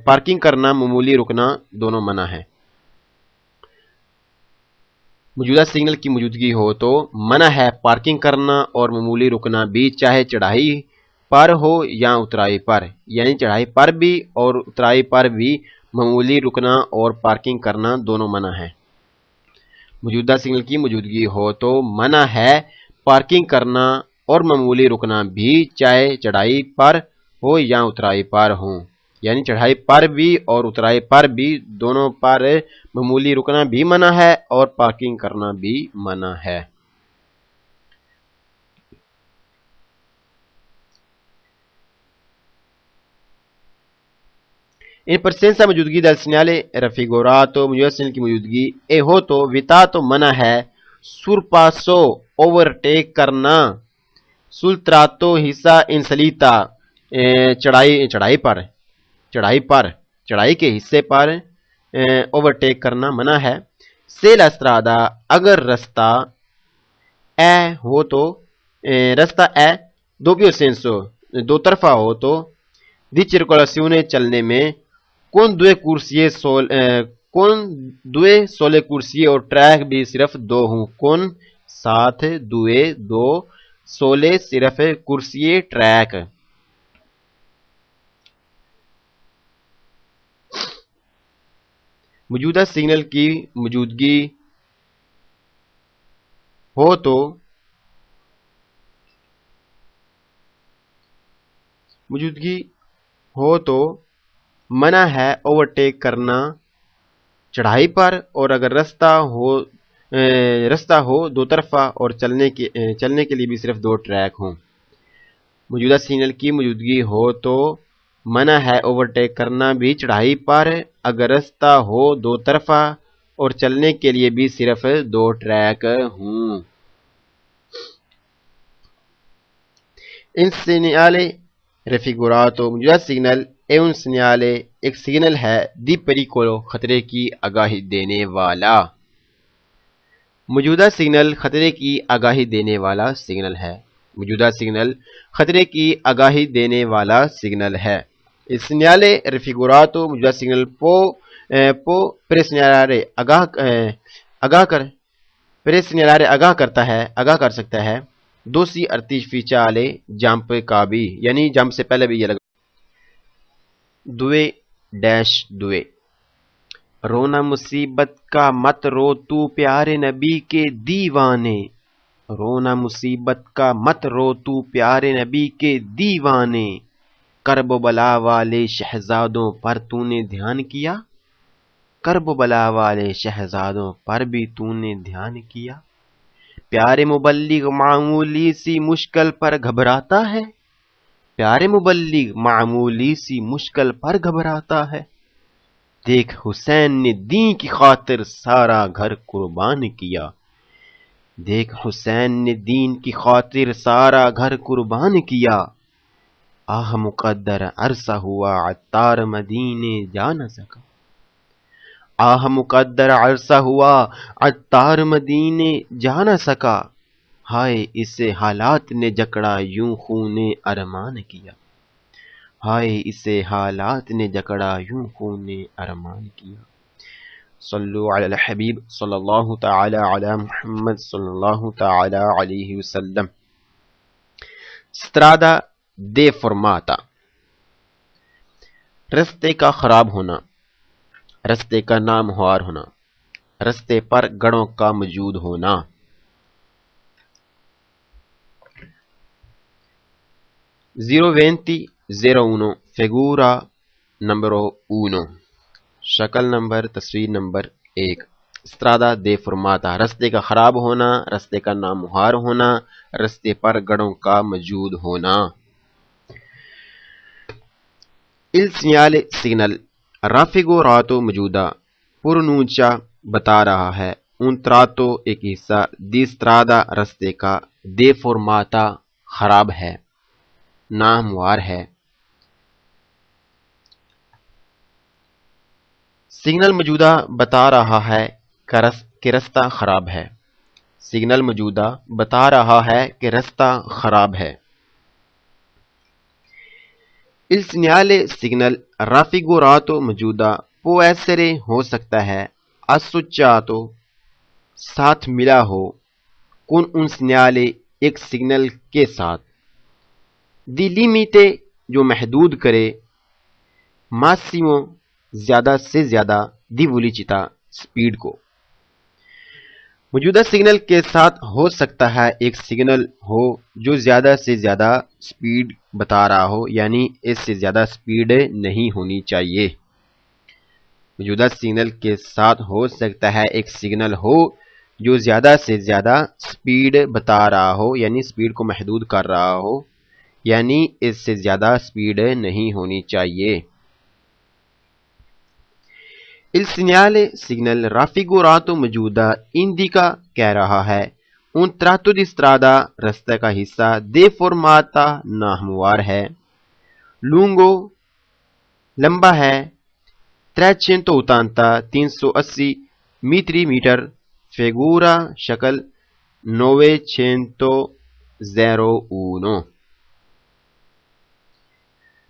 پارکنگ کرنا، معمولی رکنا دونوں منع ہے۔ موجودہ سگنل کی موجودگی ہو تو منع ہے پارکنگ کرنا اور معمولی رکنا بھی، چاہے چڑھائی پر ہو یا اترائی پر، یعنی چڑھائی پر بھی اور اترائی پر بھی معمولی رکنا اور پارکنگ کرنا دونوں منع ہے۔ موجودہ سگنل کی موجودگی ہو تو منع ہے پارکنگ کرنا اور معمولی رکنا بھی، چاہے چڑھائی پر ہو یا اترائی پر ہوں۔ یعنی چڑھائی پر بھی اور اترائی پر بھی، دونوں پر معمولی رکنا بھی منع ہے اور پارکنگ کرنا بھی منع ہے۔ In presenza موجودگی del segnale raffigurato موجودہ سگنل کی موجودگی اے ہو تو ویتاتو منع ہے سورپاسو اوورٹیک کرنا، سلتراتو حصہ انسلیتا چڑھائی کے حصے پر اوورٹیک کرنا منع ہے۔ سے لا strada اگر رستہ اے ہو تو رستہ اے doppio senso دو طرفہ ہو تو di circolazione چلنے میں کون دوے سولے کرسی اور ٹریک بھی صرف دو ہوں، کون ساتھ دوے دو سولے صرف کرسی ٹریک۔ موجودہ سگنل کی موجودگی ہو تو منع ہے اوورٹیک کرنا چڑھائی پر، اور اگر رستہ ہو دو طرفہ اور چلنے کے لیے بھی صرف دو ٹریک ہوں۔ موجودہ سگنل کی موجودگی ہو تو منع ہے اوورٹیک کرنا بھی چڑھائی پر، اگر رستہ ہو دو طرفہ اور چلنے کے لیے بھی صرف دو ٹریک ہوں۔ ان segnale raffigurato موجودہ سگنل è un segnale ایک سگنل ہے دی pericolo خطرے کی آگاہی دینے والا۔ موجودہ سگنل خطرے کی آگاہی دینے والا سگنل ہے۔ موجودہ سگنل خطرے کی آگاہی دینے والا سگنل ہے۔ Il segnale raffigurato موجودہ سگنل può presegnalare آگاہ کر سکتا ہے دوسی artificiale جمپ کا بھی، یعنی جمپ سے پہلے بھی یہ لگا۔ دوے رونا مصیبت کا مت رو تو پیارے نبی کے دیوانے، رونا مصیبت کا مت رو تو پیارے نبی کے دیوانے، کرب و بلا والے شہزادوں پر تو نے دھیان کیا، کرب و بلا والے شہزادوں پر بھی تو نے دھیان کیا، پیارے مبلغ معمولی سی مشکل پر گھبراتا ہے، پیارے مبلغ معمولی سی مشکل پر گھبراتا ہے، دیکھ حسین نے دین کی خاطر سارا گھر قربان کیا، دیکھ حسین نے دین کی خاطر سارا گھر قربان کیا، آہ مقدر عرصہ ہوا عطار مدینے جا نہ سکا، آہ مقدر عرصہ ہوا عطار مدینے جا نہ سکا، ہائے اسے حالات نے جکڑا یوں خون ارمان کیا، ہائے اسے حالات نے جکڑا یوں خون ارمان کیا۔ صلو علی الحبیب صلی اللہ تعالی علی محمد صلی اللہ تعالی علیہ وسلم۔ strada deformata رستے کا خراب ہونا، رستے کا نامہوار ہونا، رستے پر گڑوں کا موجود ہونا۔ 02001 figura numero 1 شکل نمبر تصویر نمبر 1۔ strada deformata رستے کا خراب ہونا، رستے کا نامہوار ہونا، رستے پر گڑوں کا موجود ہونا۔ il segnale signal raffigurato موجودہ پرنونچا بتا رہا ہے un tratto ایک حصہ di strada رستے کا deformata خراب ہے، ناہموار ہے۔ سگنل موجودہ بتا رہا ہے کہ رستہ خراب ہے، سگنل موجودہ بتا رہا ہے کہ رستہ خراب ہے۔ il segnale signal raffigurato موجودہ può essere ہو سکتا ہے associato ساتھ ملا ہو con un segnale ایک سگنل کے ساتھ di limite جو محدود کرے massimo زیادہ سے زیادہ di velocità سپیڈ کو۔ موجودہ سگنل کے ساتھ ہو سکتا ہے ایک سگنل ہو جو زیادہ سے زیادہ سپیڈ بتا رہا ہو، یعنی اس سے زیادہ سپیڈ نہیں ہونی چاہیے۔ موجودہ سگنل کے ساتھ ہو سکتا ہے ایک سگنل ہو جو زیادہ سے زیادہ سپیڈ بتا رہا ہو، یعنی سپیڈ کو محدود کر رہا ہو، یعنی اس سے زیادہ سپیڈ نہیں ہونی چاہیے۔ Il segnale signal raffigurato موجودہ indica کہہ رہا ہے un tratto di strada رستے کا حصہ deformata ناہموار ہے، lungo لمبا ہے، 380 380 میٹر، figura شکل 901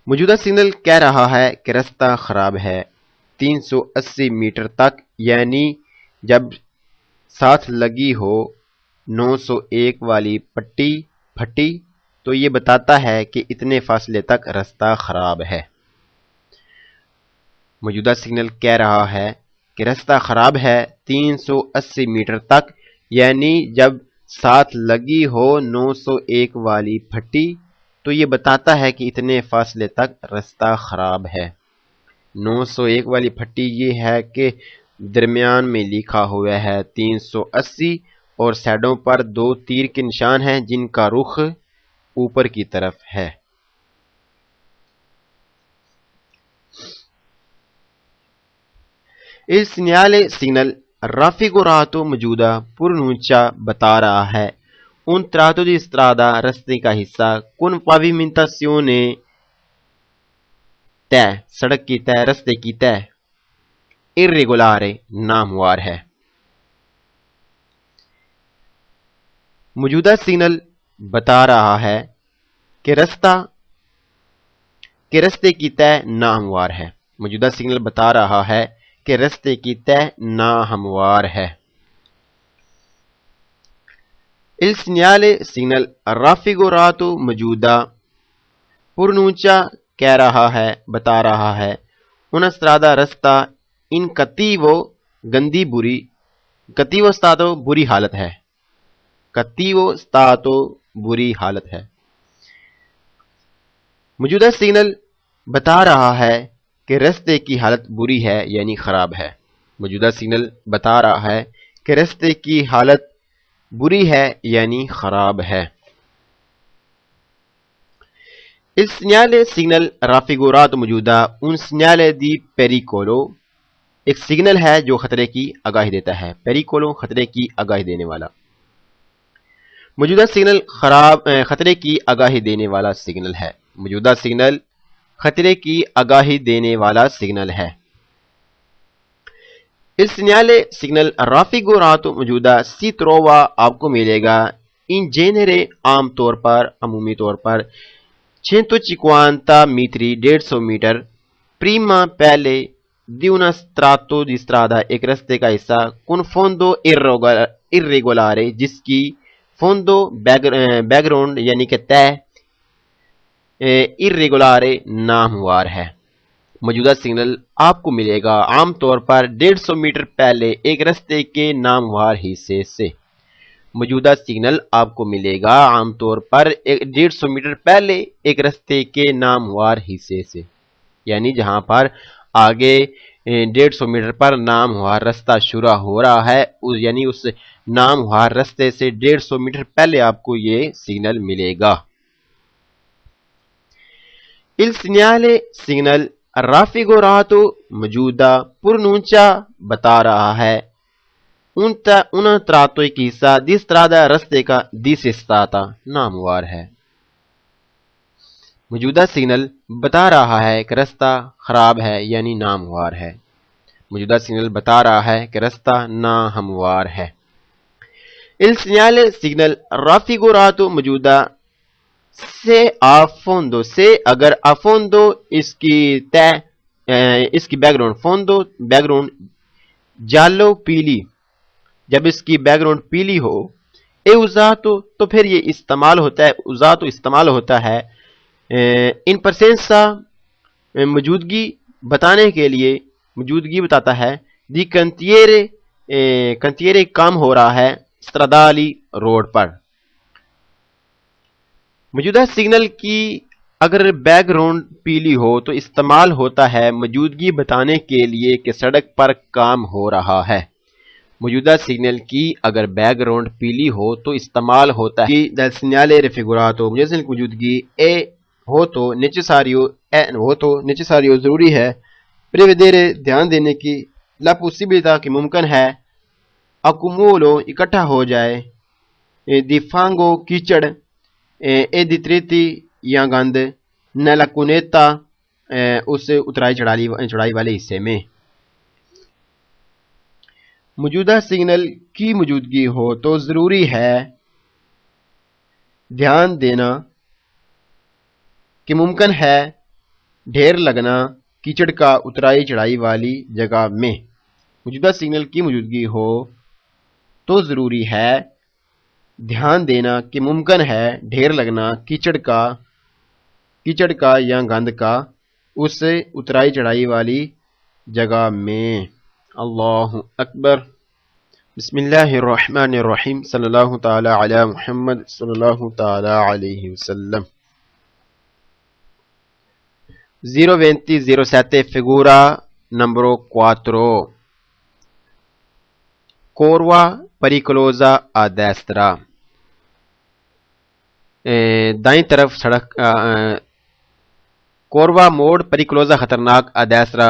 موجودہ سگنل کہہ رہا ہے کہ رستہ خراب ہے 380 میٹر تک، یعنی جب ساتھ لگی ہو 901 والی پھٹی تو یہ بتاتا ہے کہ اتنے فاصلے تک رستہ خراب ہے۔ موجودہ سگنل کہہ رہا ہے کہ رستہ خراب ہے 380 میٹر تک، یعنی جب ساتھ لگی ہو 901 والی پھٹی تو یہ بتاتا ہے کہ اتنے فاصلے تک رستہ خراب ہے۔ 901 والی پھٹی یہ ہے کہ درمیان میں لکھا ہوا ہے 380 اور سائڈوں پر 2 تیر کے نشان ہیں جن کا رخ اوپر کی طرف ہے۔ Il segnale signal raffigurato موجودہ پرنونچا بتا رہا ہے un tratto di strada رستے کا حصہ con pavimentazione طے، سڑک کی طے، رستے کی طے، irregolare ناہموار ہے۔ موجودہ سگنل بتا رہا ہے کہ رستے کی طے ناہموار ہے۔ موجودہ سگنل بتا رہا ہے کہ رستے کی طے ناہموار ہے۔ Il segnale signal raffigurato موجودہ پرنونچا کہہ رہا ہے، بتا رہا ہے una strada رستہ in cattivo گندی بری، cattivo stato بری حالت ہے، cattivo stato بری حالت ہے۔ موجودہ سگنل بتا رہا ہے کہ رستے کی حالت بری ہے یعنی خراب ہے۔ موجودہ سگنل بتا رہا ہے کہ رستے کی حالت بری ہے یعنی خراب ہے۔ Il segnale signal raffigurato موجودہ un segnale di pericolo ایک سگنل ہے جو خطرے کی آگاہی دیتا ہے، pericolo خطرے کی آگاہی دینے والا۔ موجودہ سگنل خطرے کی آگاہی دینے والا سگنل ہے۔ موجودہ سگنل خطرے کی آگاہی دینے والا سگنل ہے۔ Il segnale signal raffigurato موجودہ si trova آپ کو ملے گا in genere عام طور پر، عمومی طور پر 150 metri 150 میٹر prima پہلے di un tratto di strada ایک رستے کا حصہ con fondo irregolare جس کی fondo بیک گراؤنڈ یعنی کہ طے irregolare ناہموار ہے۔ موجودہ سگنل آپ کو ملے گا عام طور پر 150 میٹر پہلے ایک رستے کے ناموار حصے سے۔ موجودہ سگنل آپ کو ملے گا عام طور پر 150 میٹر پہلے ایک رستے کے ناموار حصے سے، یعنی جہاں پر آگے 150 میٹر پر ناموار رستہ شروع ہو رہا ہے، یعنی اس ناموار رستے سے 150 میٹر پہلے آپ کو یہ سگنل ملے گا۔ Il segnale signal raffigurato موجودہ پرنونچا بتا رہا ہے un tratto ایک حصہ di strada رستے کا disestata ناموار ہے۔ موجودہ سگنل بتا رہا ہے کہ رستہ خراب ہے یعنی ناموار ہے۔ موجودہ سگنل بتا رہا ہے کہ رستہ ناہموار ہے۔ Il segnale signal raffigurato موجودہ سے افوندو سے اگر افوندو اس کی بیک گراؤنڈ، فوندو بیک گراؤنڈ، جالو پیلی جب اس کی بیک گراؤنڈ پیلی ہو، اے ازاتو تو پھر یہ استعمال ہوتا ہے، ازاتو استعمال ہوتا ہے ان پرسینسا موجودگی بتانے کے لیے، موجودگی بتاتا ہے دی کنتیرے کنتیرے کام ہو رہا ہے استرادالی روڈ پر۔ موجودہ سگنل کی اگر بیک گراؤنڈ پیلی ہو تو استعمال ہوتا ہے موجودگی بتانے کے لیے کہ سڑک پر کام ہو رہا ہے۔ موجودہ سگنل کی اگر بیک گراؤنڈ پیلی ہو تو استعمال ہوتا ہے del segnale raffigurato موجودہ سگنل کی موجودگی اے ہو تو necessario ضروری ہے prevedere دھیان دینے کی la possibilità کہ ممکن ہے accumulo اکٹھا ہو جائے di fango کیچڑ e detriti یا گند nella cunetta اس اترائی چڑھائی والے حصے میں۔ موجودہ سگنل کی موجودگی ہو تو ضروری ہے دھیان دینا کہ ممکن ہے ڈھیر لگنا کیچڑ کا اترائی چڑھائی والی جگہ میں۔ موجودہ سگنل کی موجودگی ہو تو ضروری ہے دھیان دینا کہ ممکن ہے ڈھیر لگنا کیچڑ کا یا گند کا اس اترائی چڑھائی والی جگہ میں۔ اللہ اکبر۔ بسم اللہ الرحمن الرحیم صلی اللہ تعالی علی محمد صلی اللہ تعالی علیہ وسلم۔ 020-07 figura numero 4 curva pericolosa a destra دائیں طرف سڑک کوروا موڑ پریکلوزا خطرناک ادیسرا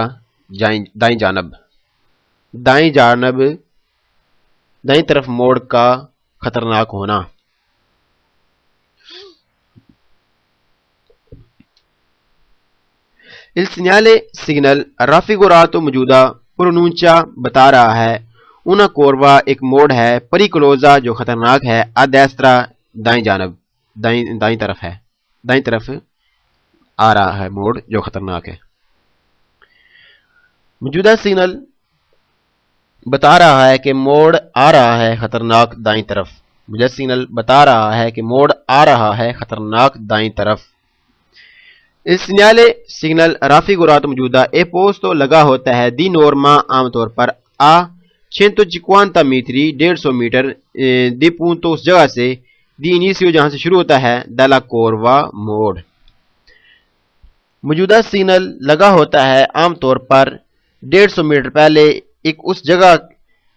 دائیں طرف موڑ کا خطرناک ہونا۔ il segnale signal raffigurato موجودہ پرونونچا بتا رہا ہے una کوروا ایک موڑ ہے پریکلوزا جو خطرناک ہے ادیسرا دائیں طرف آ رہا ہے موڑ جو خطرناک ہے۔ موجودہ سگنل بتا رہا ہے کہ موڑ آ رہا ہے خطرناک دائیں طرف۔ موجودہ سگنل بتا رہا ہے کہ موڑ آ رہا ہے خطرناک دائیں طرف۔ اس سگنالے سگنل رافیگوراتو موجودہ اے پوسٹو لگا ہوتا ہے دی نورما عام طور پر آ 150 میٹری 150 میٹر دی پونتو اس جگہ سے دی انیسیو جہاں سے شروع ہوتا ہے دالا کوروا موڑ۔ موجودہ سگنل لگا ہوتا ہے عام طور پر 150 میٹر پہلے ایک اس جگہ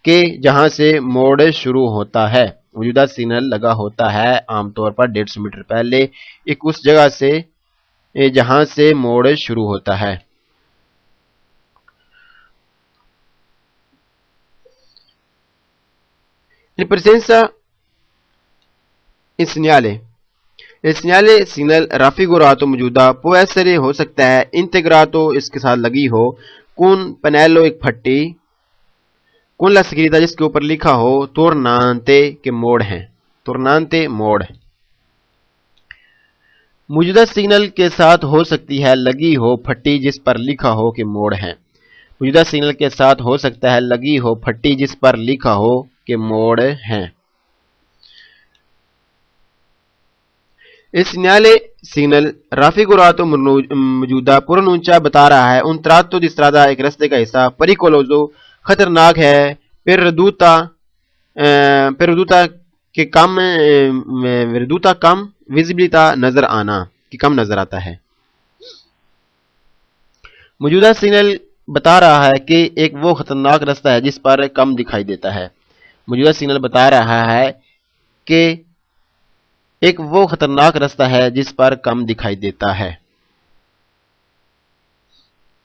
کے جہاں سے موڑ شروع ہوتا ہے۔ موجودہ سگنل لگا ہوتا ہے عام طور پر 150 میٹر پہلے ایک اس جگہ سے جہاں سے موڑ شروع ہوتا ہے۔ In presenza il segnale signal raffigurato موجودہ può essere ہو سکتا ہے integrato اس کے ساتھ لگی ہو con pannello ایک پھٹی con la scritta جس کے اوپر لکھا ہو tornante کے موڑ ہیں tornante موڑ۔ موجودہ سگنل کے ساتھ ہو سکتی ہے لگی ہو پھٹی جس پر لکھا ہو کہ موڑ ہیں۔ موجودہ سگنل کے ساتھ ہو سکتا ہے لگی ہو پھٹی جس پر لکھا ہو کہ موڑ ہیں۔ اس سگنالے سگنل رافیگوراتو موجودہ پرونونچا بتا رہا ہے ان تراتو دی سٹرادا ایک رستے کا حصہ پریکولوزو خطرناک ہے پیردوتا کے کم ویزیبلیتا نظر آنا کہ کم نظر آتا ہے۔ موجودہ سگنل بتا رہا ہے کہ ایک وہ خطرناک رستہ ہے جس پر کم دکھائی دیتا ہے۔ موجودہ سگنل بتا رہا ہے کہ ایک وہ خطرناک رستہ ہے جس پر کم دکھائی دیتا ہے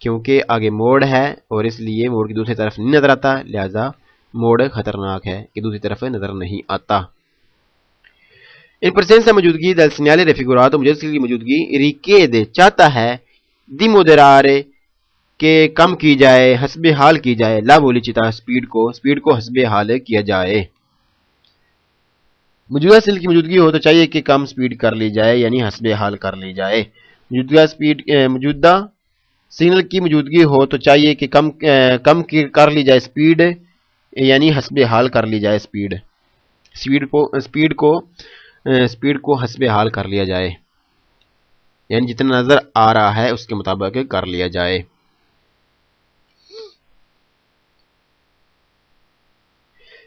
کیونکہ آگے موڑ ہے اور اس لیے موڑ کی دوسری طرف نہیں نظر آتا، لہذا موڑ خطرناک ہے کہ دوسری طرف نظر نہیں آتا۔ ان پرسنسا موجودگی del segnale raffigurato موجودگی کی موجودگی richiede چاہتا ہے di moderare کہ کم کی جائے حسب حال کی جائے لا velocità سپیڈ کو حسب حال کیا جائے۔ موجودہ سگنل کی موجودگی ہو تو چاہیے کہ کم سپیڈ کر لی جائے یعنی حسب حال کر لی جائے۔ موجودہ سگنل کی موجودگی ہو تو چاہیے کہ کم کر لی جائے سپیڈ یعنی حسب حال کر لی جائے سپیڈ کو حسب حال کر لیا جائے یعنی جتنا نظر آ رہا ہے اس کے مطابق کر لیا جائے۔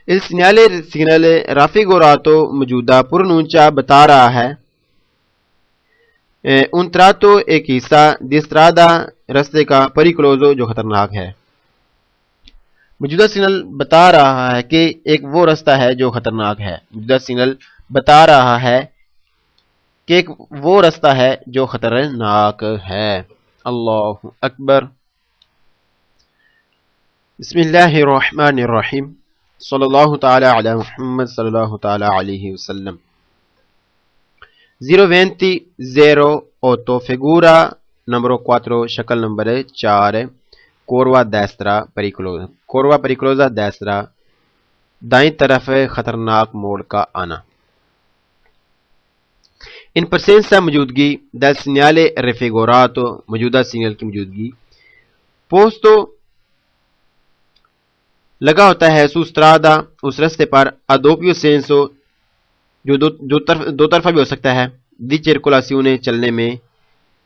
Il segnale raffigurato موجودہ پرنونچا بتا رہا ہے un tratto ایک حصہ di strada رستے کا pericoloso جو خطرناک ہے. موجودہ سگنل بتا رہا ہے کہ ایک وہ رستہ ہے جو خطرناک ہے. موجودہ سگنل بتا رہا ہے کہ ایک وہ رستہ ہے جو خطرناک ہے. اللہ اکبر. بسم اللہ الرحمن الرحیم. صلی اللہ تعالی علی محمد صلی اللہ تعالی علیہ وسلم. 020 figura numero 4 شکل number 4 کوروا destra pericolosa. کوروا pericolosa destra دائیں طرف خطرناک موڑ کا آنا. ان presenza موجودگی del segnale raffigurato موجودہ سگنل کی موجودگی posto لگا ہوتا ہے su strada اس رستے پر a doppio senso جو دو طرفہ بھی ہو سکتا ہے دی circolazione چلنے میں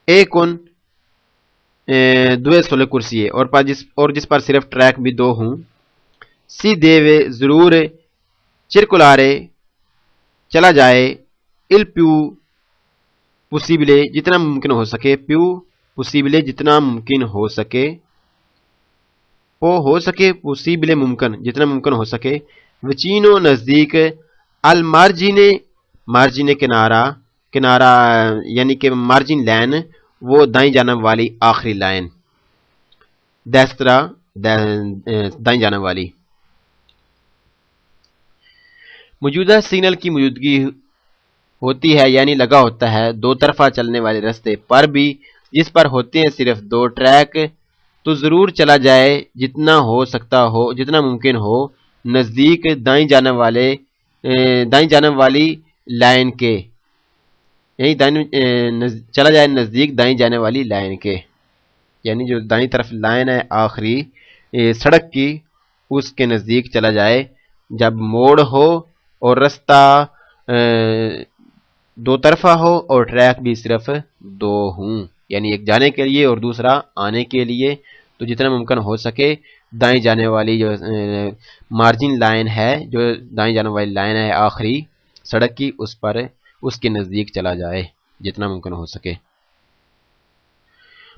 e con due sole corsie اور جس پر صرف ٹریک بھی دو ہوں. si deve ضرور circolare چلا جائے il più possibile جتنا ممکن ہو سکے più possibile جتنا ممکن ہو سکے ہو سکے possibile ممکن جتنا ممکن ہو سکے vicino نزدیک المارجینے مارجین کنارہ یعنی کہ مارجن لائن وہ دائیں جانب والی آخری لائن destra دائیں جانب والی. موجودہ سگنل کی موجودگی ہوتی ہے یعنی لگا ہوتا ہے دو طرفہ چلنے والے رستے پر بھی جس پر ہوتے ہیں صرف دو ٹریک تو ضرور چلا جائے جتنا ہو سکتا ہو جتنا ممکن ہو نزدیک دائیں جانب والی لائن کے یعنی چلا جائے نزدیک دائیں جانے والی لائن کے یعنی جو دائیں طرف لائن ہے آخری سڑک کی اس کے نزدیک چلا جائے جب موڑ ہو اور رستہ دو طرفہ ہو اور ٹریک بھی صرف دو ہوں یعنی ایک جانے کے لیے اور دوسرا آنے کے لیے تو جتنا ممکن ہو سکے دائیں جانے والی جو مارجن لائن ہے جو دائیں جانے والی لائن ہے آخری سڑک کی اس کے نزدیک چلا جائے جتنا ممکن ہو سکے.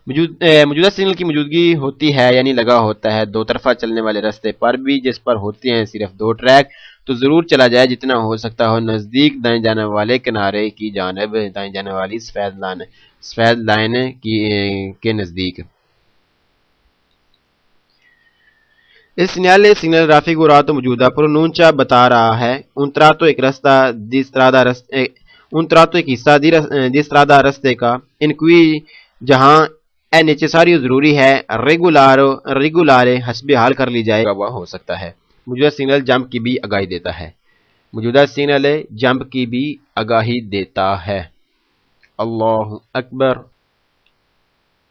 موجودہ سگنل کی موجودگی ہوتی ہے یعنی لگا ہوتا ہے دو طرفہ چلنے والے رستے پر بھی جس پر ہوتے ہیں صرف دو ٹریک تو ضرور چلا جائے جتنا ہو سکتا ہو نزدیک دائیں جانے والے کنارے کی جانب دائیں جانے والی سفید لائن کے نزدیک. اس سگنل raffigurato موجودہ پرونونچا بتا رہا ہے un tratto ایک رستہ di strada un tratto ایک حصہ di strada رستے کا in cui جہاں è necessario ضروری ہے regolare حسب حال کر لی جائے وہ ہو سکتا ہے. موجودہ سگنل جمپ کی بھی آگاہی دیتا ہے. موجودہ سگنل جمپ کی بھی آگاہی دیتا ہے. اللہ اکبر.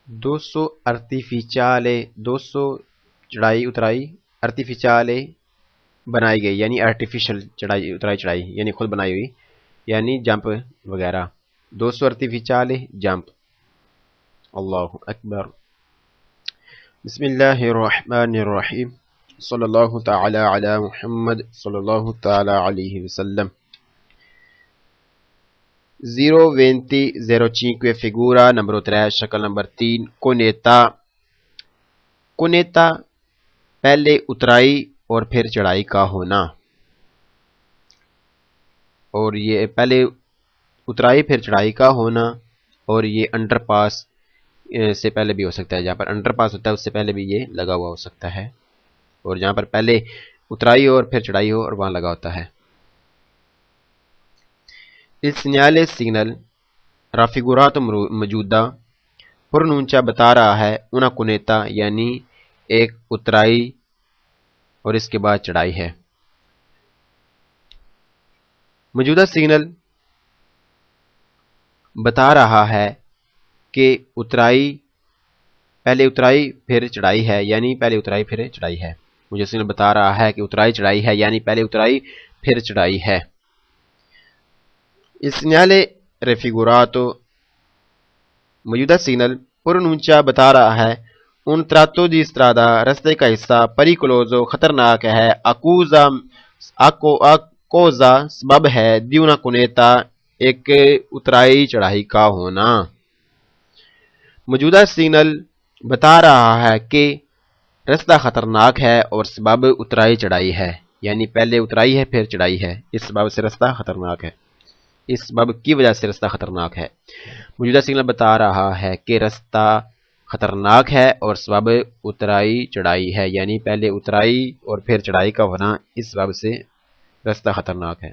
200 artificiale 200 چڑھائی اترائی artificiale بنائی گئی یعنی آرٹیفیشل چڑھائی یعنی خود بنائی ہوئی یعنی جمپ وغیرہ. 200 artificiale جمپ. اللہ اکبر. بسم اللہ الرحمن الرحیم. صلی اللہ تعالی علی محمد صلی اللہ تعالی علیہ وسلم. 020 figura numero 3 شکل نمبر 3 کونیتا پہلے اترائی اور پھر چڑھائی کا ہونا. اور یہ پہلے اترائی پھر چڑھائی کا ہونا اور یہ انڈر پاس سے پہلے بھی ہو سکتا ہے. جہاں پر انڈر پاس ہوتا ہے اس سے پہلے بھی یہ لگا ہوا ہو سکتا ہے اور جہاں پر پہلے اترائی ہو اور پھر چڑھائی ہو اور وہاں لگا ہوتا ہے. اس سگنل raffigurato موجودہ پرونونچا بتا رہا ہے una cuneta یعنی ایک اترائی اور اس کے بعد چڑھائی ہے. موجودہ سگنل بتا رہا ہے کہ پہلے اترائی پھر چڑھائی ہے یعنی پہلے اترائی پھر چڑھائی ہے. مجھے سگنل بتا رہا ہے کہ اترائی چڑھائی ہے یعنی پہلے اترائی پھر چڑھائی ہے. اس segnale raffigurato موجودہ سگنل پرونونچا بتا رہا ہے un tratto di strada رستے کا حصہ pericoloso خطرناک ہے. accusa کوزا سبب ہے، دیونا کنیتا ایک اترائی چڑھائی کا ہونا۔ موجودہ سگنل بتا رہا ہے کہ رستہ خطرناک ہے اور سبب اترائی چڑھائی ہے، یعنی پہلے اترائی ہے پھر چڑھائی ہے، اس سبب سے رستہ خطرناک ہے، اس سبب کی وجہ سے رستہ خطرناک ہے۔ موجودہ سگنل بتا رہا ہے کہ رستہ خطرناک ہے اور سبب اترائی چڑھائی ہے، یعنی پہلے اترائی اور پھر چڑھائی کا ہونا، اس سبب سے رستہ خطرناک ہے۔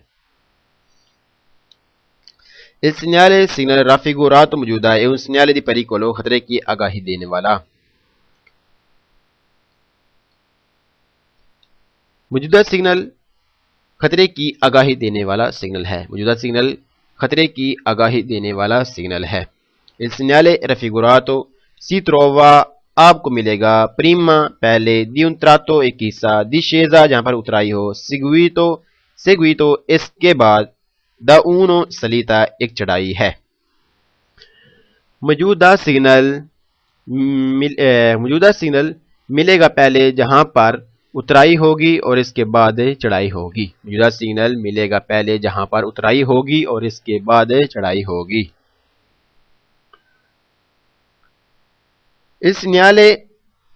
Il segnale raffigurato موجودہ è un segnale di pericolo، خطرے کی آگاہی دینے والا۔ موجودہ سگنل خطرے کی آگاہی دینے والا سگنل ہے، موجودہ سگنل خطرے کی آگاہی دینے والا سگنل ہے۔ Il segnale raffigurato si trova آپ کو ملے گا prima پہلے، di un tratto ایک حصہ، discesa جہاں پر اترائی ہو، seguito اس کے بعد، da uno salita ایک چڑھائی ہے۔ موجودہ سگنل ملے گا پہلے جہاں پر اترائی ہوگی اور اس کے بعد چڑھائی ہوگی، موجودہ سگنل ملے گا پہلے جہاں پر اترائی ہوگی اور اس کے بعد چڑھائی ہوگی۔ اس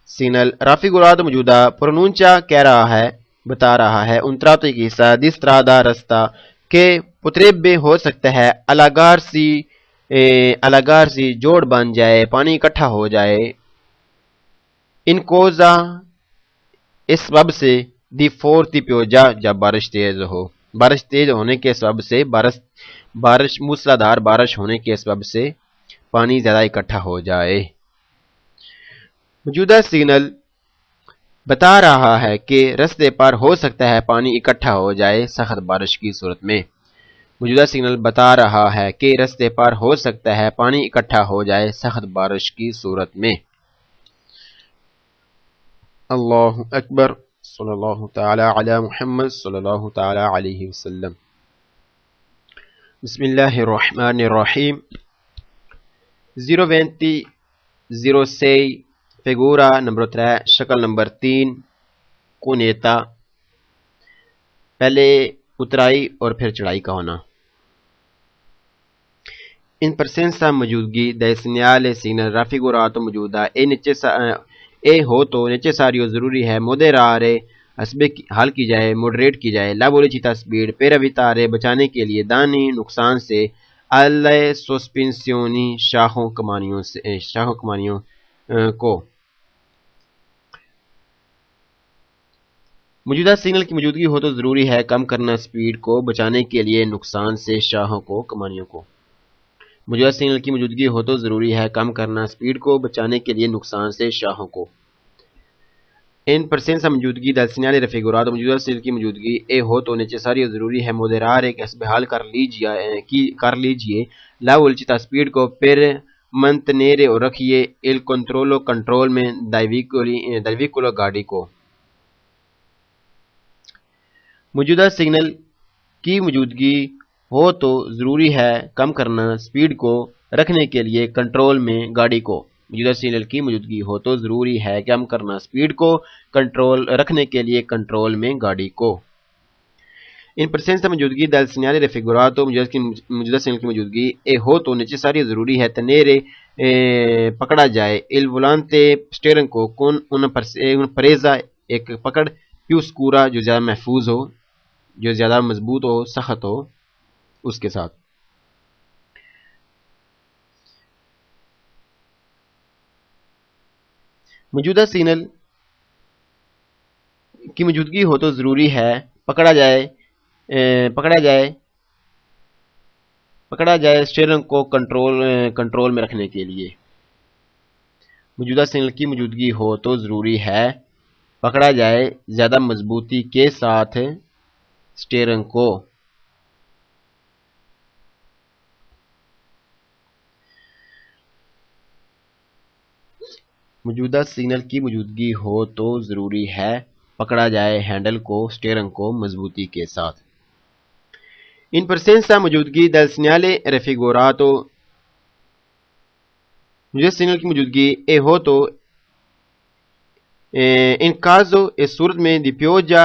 سگنل raffigurato موجودہ پرونونچا کہہ رہا ہے، بتا رہا ہے un tratto ایک حصہ di strada رستہ کہ potrebbe ہو سکتا ہے allagarsi جوڑ بن جائے، پانی اکٹھا ہو جائے، in causa اس سبب سے di forti pioggia جب بارش تیز ہو، بارش تیز ہونے کے سبب سے، بارش موسلادھار بارش ہونے کے سبب سے پانی زیادہ اکٹھا ہو جائے۔ موجودہ سگنل بتا رہا ہے کہ رستے پر ہو سکتا ہے پانی اکٹھا ہو جائے سخت بارش کی صورت میں، موجودہ سگنل بتا رہا ہے کہ رستے پر ہو سکتا ہے پانی اکٹھا ہو جائے سخت بارش کی صورت میں۔ اللہ اکبر، صلی اللہ تعالی علی محمد صلی اللہ تعالی علیہ وسلم۔ بسم اللہ الرحمن الرحیم۔ 020-06 figura numero 3 شکل نمبر 3 cuneta پہلے اترائی اور پھر چڑھائی کا ہونا۔ in presenza موجودگی del segnale signal raffigurato موجودہ اے ہو تو necessario ضروری ہے moderare حل کی جائے، مڈریٹ کی جائے، la velocità speed per evitare بچانے کے لیے دانی نقصان سے، alle sospensioni شاخوں کمانیوں کو۔ موجودہ سگنل کی موجودگی ہو تو ضروری ہے کم کرنا سپیڈ کو بچانے کے لیے نقصان سے شاخوں کو کمانیوں کو۔ موجودہ سگنل کی موجودگی ہو تو ضروری ہے کم کرنا سپیڈ کو بچانے کے لیے نقصان سے شاخوں کو۔ in presenza موجودگی del segnale raffigurato موجودہ سگنل کی موجودگی اے ہو تو necessario ضروری ہے moderare کہ بحال کر لیجئے la velocità سپیڈ کو per mantenere اور رکھیے il controllo کنٹرول میں dal veicolo گاڑی کو۔ موجودہ سگنل کی موجودگی ہو تو ضروری ہے کم کرنا سپیڈ کو رکھنے کے لیے کنٹرول میں گاڑی کو۔ موجودہ سگنل کی موجودگی ہو تو ضروری ہے کم کرنا سپیڈ کو رکھنے کے لیے کنٹرول میں گاڑی کو۔ in presenza موجودگی del segnale raffigurato موجودہ سگنل کی موجودگی اے ہو تو necessario ضروری ہے tenere پکڑا جائے il volante اسٹیئرنگ کو con una presa ایک پکڑ più scura جو زیادہ محفوظ ہو، جو زیادہ مضبوط ہو، سخت ہو، اس کے ساتھ۔ موجودہ سگنل کی موجودگی ہو تو ضروری ہے پکڑا جائے اسٹیئرنگ کو کنٹرول میں رکھنے کے لیے۔ موجودہ سگنل کی موجودگی ہو تو ضروری ہے پکڑا جائے زیادہ مضبوطی کے ساتھ اسٹیئرنگ کو۔ موجودہ سگنل کی موجودگی ہو تو ضروری ہے پکڑا جائے ہینڈل کو اسٹیئرنگ کو مضبوطی کے ساتھ۔ in presenza موجودگی del segnale raffigurato موجودہ سگنل کی موجودگی اے ہو تو in caso اس صورت میں di pioggia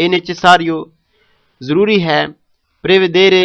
è necessario ضروری ہے, prevedere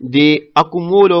di accumulo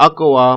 acqua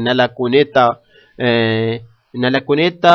nella cuneta, nella cuneta